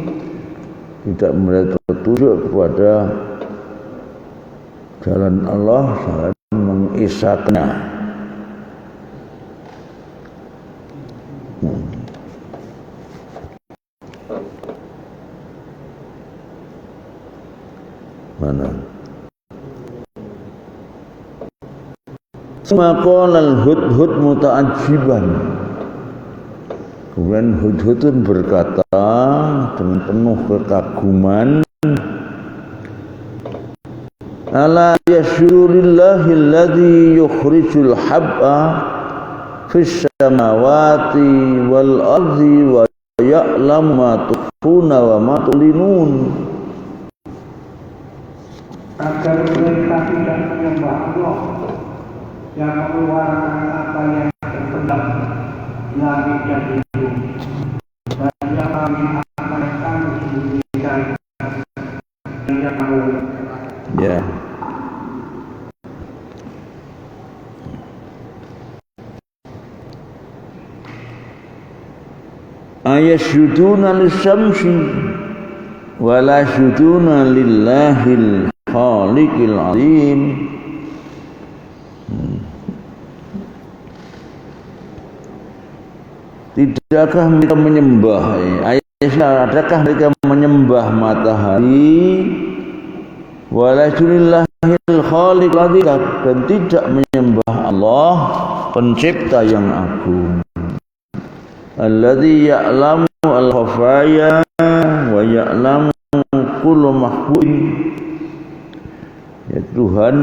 tidak mereka petunjuk kepada jalan Allah, jalan mengisahkannya. Mana? Maqal al-hudhud muta'ajiban. Kemudian Hudhud berkata dengan penuh kekaguman, ala yasyurillahi alladhi yukhrijul hab'a fis samawati wal ardi wa ya'lamu ma tukhfuna wa ma tulinun. Agar mereka tidak menyembah Allah yang mengeluarkan apa yang terpendam di langit dan di bumi, dan yang kami apa yang kami sembunyikan dan yang tahu. Ya. Ayasyuduna lisyamsi wa la syuduna lillahil khaliqil azim. Tidakkah mereka menyembah, adakah mereka menyembah matahari wala syudunillahil khaliqil azim, dan tidak menyembah Allah pencipta yang agung, alladzi ya'lamu al-khafaya wa ya'lamu kullu mahbubin, ya Tuhan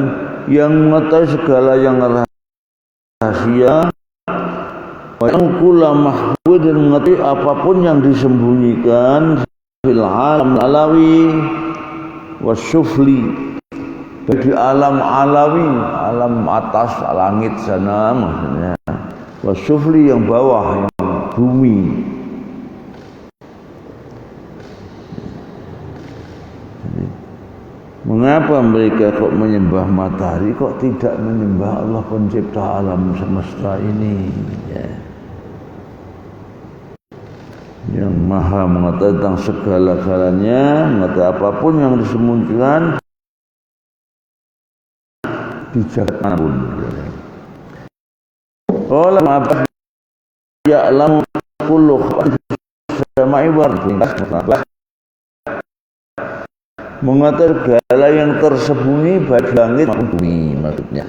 yang mengetahui segala yang rahasia, wa ya'lamu kullu mahbubin, dan mengetahui apapun yang disembunyikan fil alam alawi wasyufli, bagi alam alawi, alam atas langit sana maksudnya, wasyufli yang bawah, yang bumi. Mengapa mereka kok menyembah matahari, kok tidak menyembah Allah pencipta alam semesta ini, ya, yang maha mengetahui tentang segala-galanya, mengetahui apapun yang disembunyikan di jagat manapun. Qala ma'abad ya'lamu kullu sama'i wal ardi, mengetahui segala yang tersembunyi baik langit maupun bumi, maksudnya.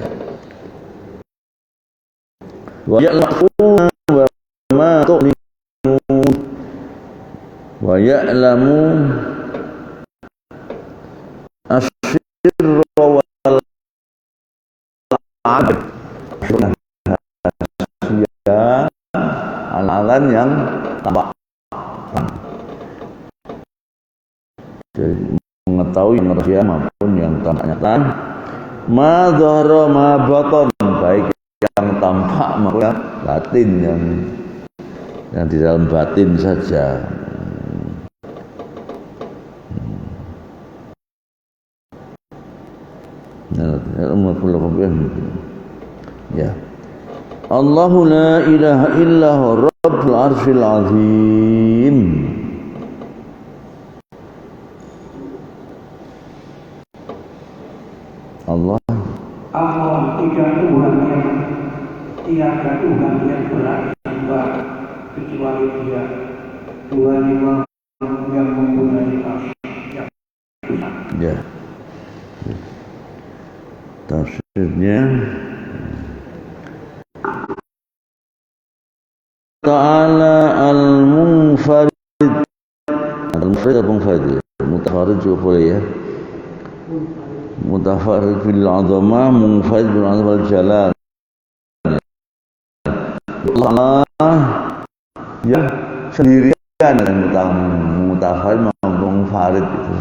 Wa ya'lamu wa ma tu'linun wa ya'lamu asyirra wal adab, al-alam yang tampak, jadi mengetahui rahasia maupun yang tampak nyata, ma dhahara ma baton, baik yang tampak maupun yang batin, yang di dalam batin saja. Ya. Allahu la ilaha illa huwa rabbul arsyil azim. Allah tidak Tuhan yang tiada Tuhan yang berhak disembah kecuali Dia, Tuhan yang mempunyai arsy yang besar. Ya. Tafsirnya Ta'ala al-munfarid, al-munfarid atau munfarid, mutafarid juga boleh ya, mutafarid bil azamah, munfarid bil azamah wal jalal. Allah ya sendirian, yang mutafarid maupun munfarid itu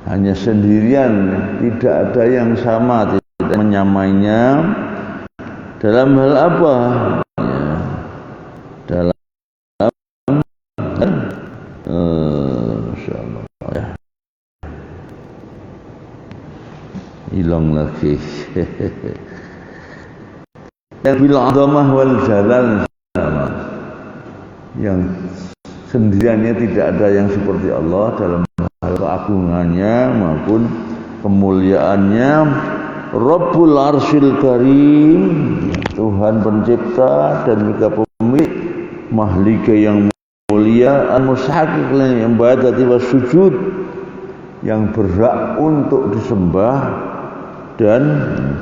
hanya sendirian, tidak ada yang sama, tidak menyamainya dalam hal apa? Dalam insyaallah ya, hilang lagi yang bil azamah wal jalal sama, yang sendiriannya tidak ada yang seperti Allah dalam hal keagungannya maupun kemuliaannya. Rabbul Arsyil Karim, Tuhan pencipta dan juga pemilik mahlika yang mulia, al-mustahiq lil ibadati was sujud, yang berhak untuk disembah dan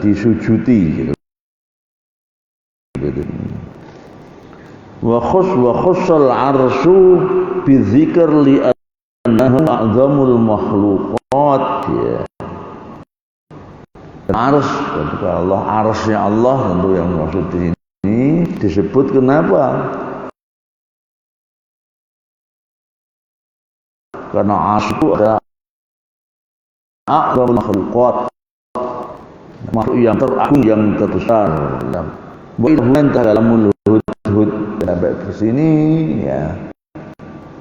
disujudi gitu. Wa khussal arsyu bidzikr li annahu a'zamul makhluqat, ya. Ars, ketika Allah, arsnya Allah tentu yang maksud di sini disebut kenapa? Karena ars itu ada a'zamul makhluqat, makhluk yang teragung, yang terbesar. Wa ilmuntah dalam hud sampai ke sini, ya.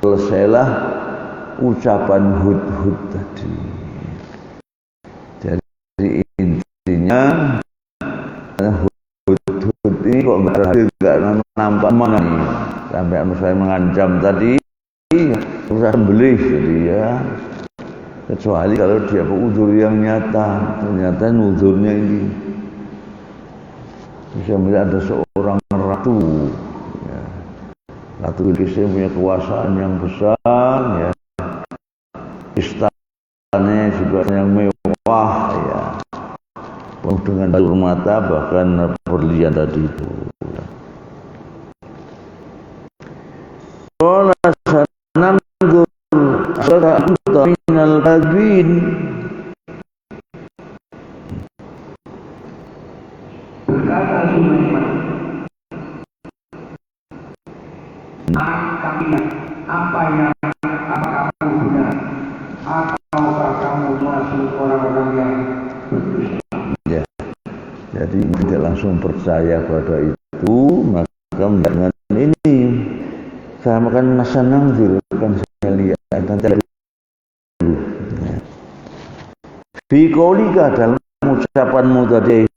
Selesailah ucapan hud tadi. Jadi intinya hud ini kok nggak nampak mana nih, sampai saya mengancam tadi usah sembelih, jadi ya, kecuali kalau dia uzur yang nyata. Ternyata uzurnya ini bisa melihat ada seorang ratu, ya. Ratu Bilqis punya kekuasaan yang besar, ya. Istananya juga yang mewah, ya, penuh dengan permata, bahkan berlian tadi itu. Qala sananzur anta minal kadhibin. Berkata Sulaiman, kami apakah kamu benar ataukah kamu masuk orang-orang yang berdusta? Ya, jadi tidak langsung percaya pada itu, maka dengan ini saya makan sananzur, kan saya lihat nanti dulu. Fi qaulika, dalam ucapanmu tadi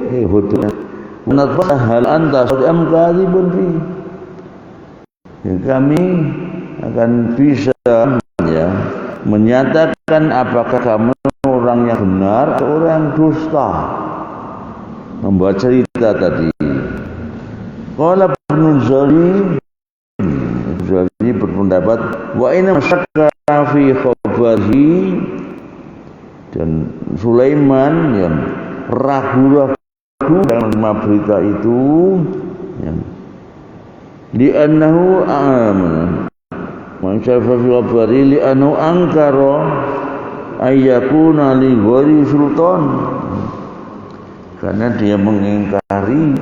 Hud, menatbah hal anta sadiam kadhibun fi, ya, kami akan bisa, ya, menyatakan apakah kamu orang yang benar atau orang yang dusta, membawa cerita tadi. Qala Ibnu Jari berpendapat wa inna masakka fi khabari, dan Sulaiman yang ragu-ragu dalam berita itu, ya, li'annahu mansyafa fi khabari li'annahu angkara ayyakuna li ghairi sultan, karena dia mengingkari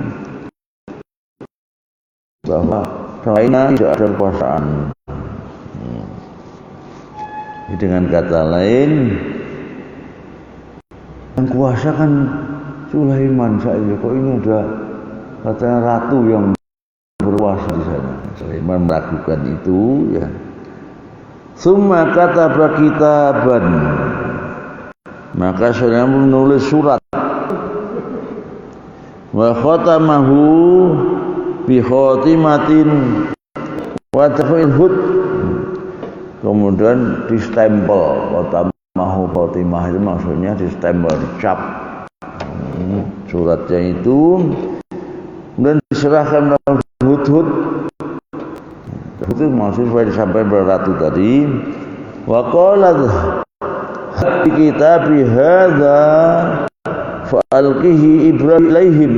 bahwa selainnya tidak ada kekuasaan. Dengan kata lain, yang kuasa kan Sulaiman saja, kok ini ada katanya ratu yang berkuasa di sana. Sulaiman melakukan itu, ya. Summa kataba kitaban, maka Sulaiman menulis surat, wa khatamahu bi khatimatin wa tafil hud, kemudian distempel. Khotamahu, khotimah itu maksudnya distempel, dicap suratnya itu, dan diserahkan kepada Hud. Itu maksud supaya disampaikan kepada ratu tadi. Wa qala fi kitabi hadza fa alqihi Ibrahim ilaihim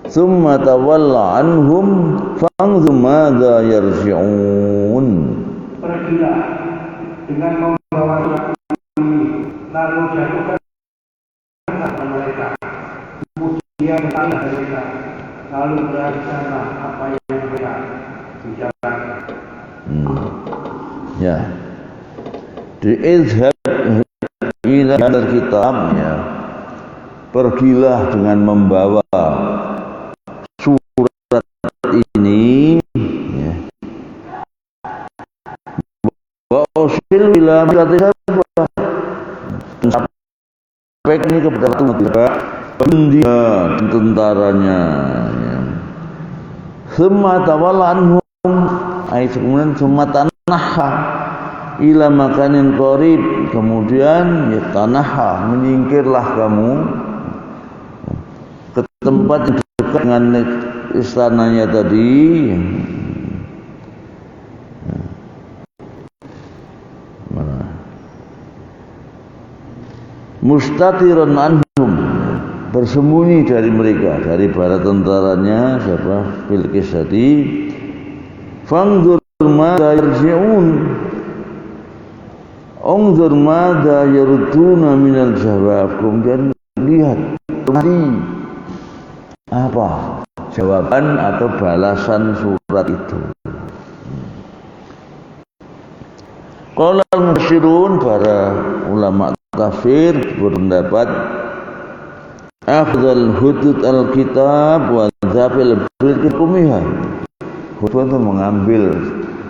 thumma tawalla anhum fa'anzur madza yarji'un. Pergilah dengan membawa surat ini, lalu jatuhkan kepada mereka, kemudian bertanya mereka, lalu belajarlah apa yang mereka bicarakan. Ya, di izhab ila kitab, ya, pergilah dengan membawa surat ini, ya. Wa usil bila berkata sampai ini kepada Tuhan, dia tentaranya, ya. Summa tawalla anhum kemudian summa tanaha ila makanin qarib, kemudian ya tanaha, menyingkirlah kamu ke tempat yang dekat dengan istananya tadi. Mustatiran anhum, bersembunyi dari mereka, dari para tentaranya siapa Bilqis tadi. Fangdur madza yarji'un, unzur madza yarduna minal jawab, kemudian lihat nanti apa jawaban atau balasan surat itu. Qala al-mufassirun, para ulama tafsir berpendapat afdal hudud al-kitab wa zafil bil-kumiha. Hudud itu mengambil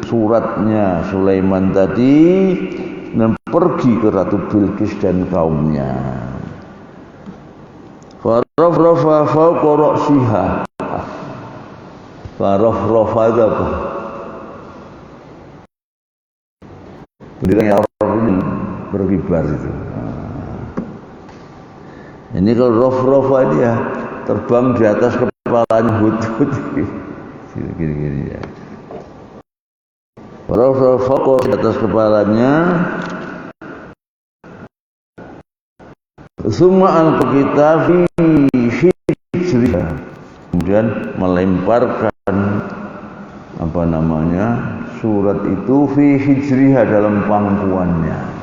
suratnya Sulaiman tadi dan pergi ke Ratu Bilqis dan kaumnya. Farafrafa fawqa ra'siha. Farafrafa itu apa? Bendera yang ini berkibar itu. Ini kalau rof-rofa dia terbang di atas kepalanya Hudhud, gini-gini ya. Rof-rofa di atas kepalanya. Summa al-kita fi hijriha, kemudian melemparkan apa namanya surat itu fi hijriha, dalam pangkuannya,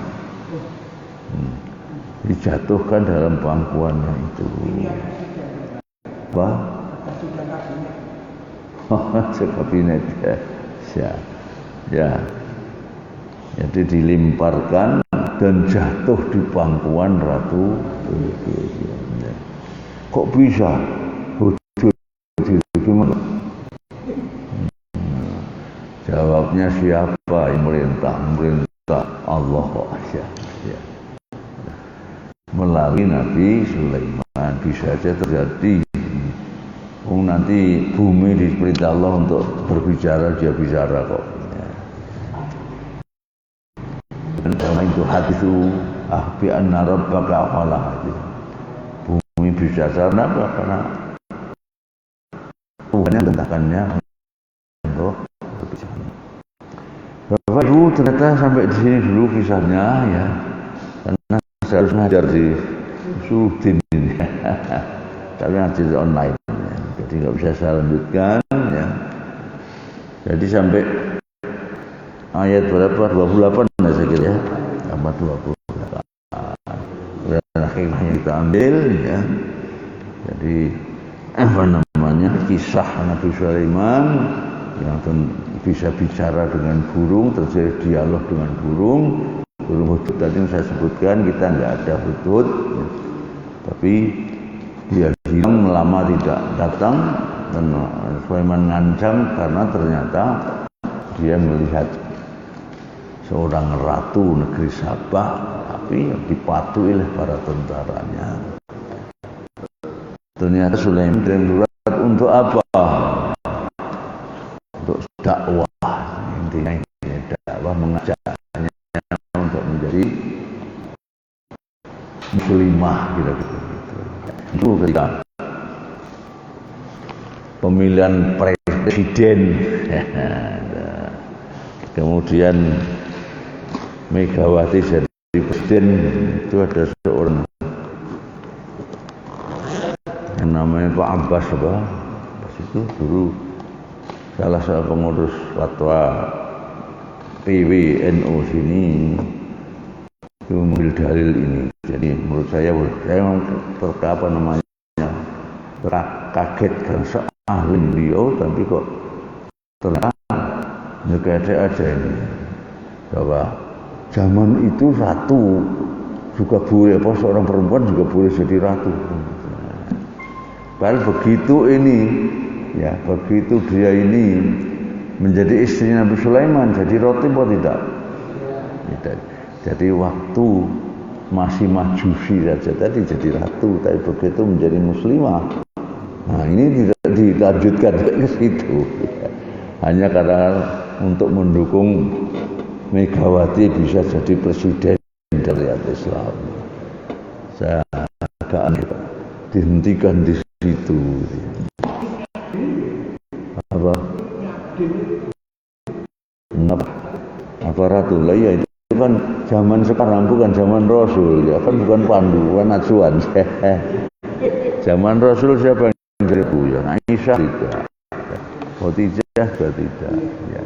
dijatuhkan dalam pangkuannya itu. Apa? Kabinet ya. Jadi dilemparkan dan jatuh di pangkuan Ratu Bilqis. Kok bisa? Gimana? Jawabnya siapa yang merintah? Merintah Allah kok aja. Ya. Melalui Nabi Sulaiman bisa saja terjadi. Nanti bumi diperintah Allah untuk berbicara, dia bicara kok. Ya. Dan karena itu hati itu bi anna rabbaka qala hati. Bumi bicara kenapa? Karena Tuhan yang tentangkannya untuk berbicara. Bapak Ibu, ternyata sampai di sini dulu kisahnya ya. Karena saya harus ngajar di Sudin ini. Tapi ngajar di online ya. Jadi nggak bisa saya lanjutkan ya. Jadi sampai ayat berapa? 28 ya saya kira ya. Tambah 28. Dan akhirnya kita ambil ya. Jadi apa namanya, kisah Nabi Sulaiman yang bisa bicara dengan burung, terjadi dialog dengan burung. Burung Hudhud tadi yang saya sebutkan, kita nggak ada Hudhud ya. Tapi dia hilang lama tidak datang, dan Sulaiman ngancam karena ternyata dia melihat seorang ratu negeri Sabah, tapi yang dipatuhi oleh para tentaranya. Ternyata Sulaiman surat untuk apa? Untuk dakwah. Intinya dakwah, mengajaknya untuk menjadi muslimah gitu. Itu ketika pemilihan presiden, kemudian Megawati jadi presiden, itu ada seorang yang namanya Pak Abbas itu dulu salah satu pengurus fatwa PWNU sini, itu mengambil dalil ini. Jadi menurut saya memang kaget kan, seahli beliau tapi kok ternyata juga ada ini bahwa zaman itu ratu juga boleh, apa seorang perempuan juga boleh jadi ratu. Padahal begitu ini ya, begitu dia ini menjadi istri Nabi Sulaiman, jadi roti apa tidak? Tidak. Jadi waktu masih majusi saja tadi jadi ratu, tapi begitu menjadi muslimah Nah ini tidak dilanjutkan ke situ. Hanya karena untuk mendukung Megawati bisa jadi presiden dari Islam. Saya agak aneh Pak. Dihentikan di situ. Apa? Apa ratu? Lah ya itu kan zaman sekarang, bukan zaman Rasul ya, kan bukan panduan acuan. Zaman Rasul siapa yang jadi buyut? Aisyah tidak, Khadijah juga tidak ya.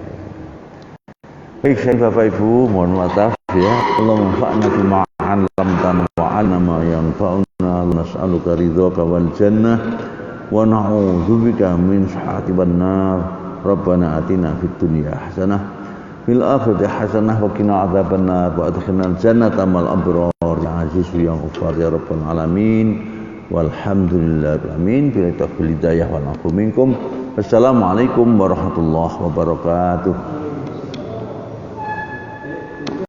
Baik Bapak Ibu, mohon maaf ya. Allahumma fa'na bima 'allamtana wa 'allimna ma yanfa'una, nas'aluka ridhaka wal jannah wa na'udzubika min sakhatika nar. Rabbana atina fid dunya hasanah fil akhirati hasanah wa qina adzabannar wa adkhilnal jannata mal abrar ya aziz ya ghafar ya rabbal alamin walhamdulillahil alamin bi taufiq hidayah wa nafsu minkum. Assalamualaikum warahmatullahi wabarakatuh.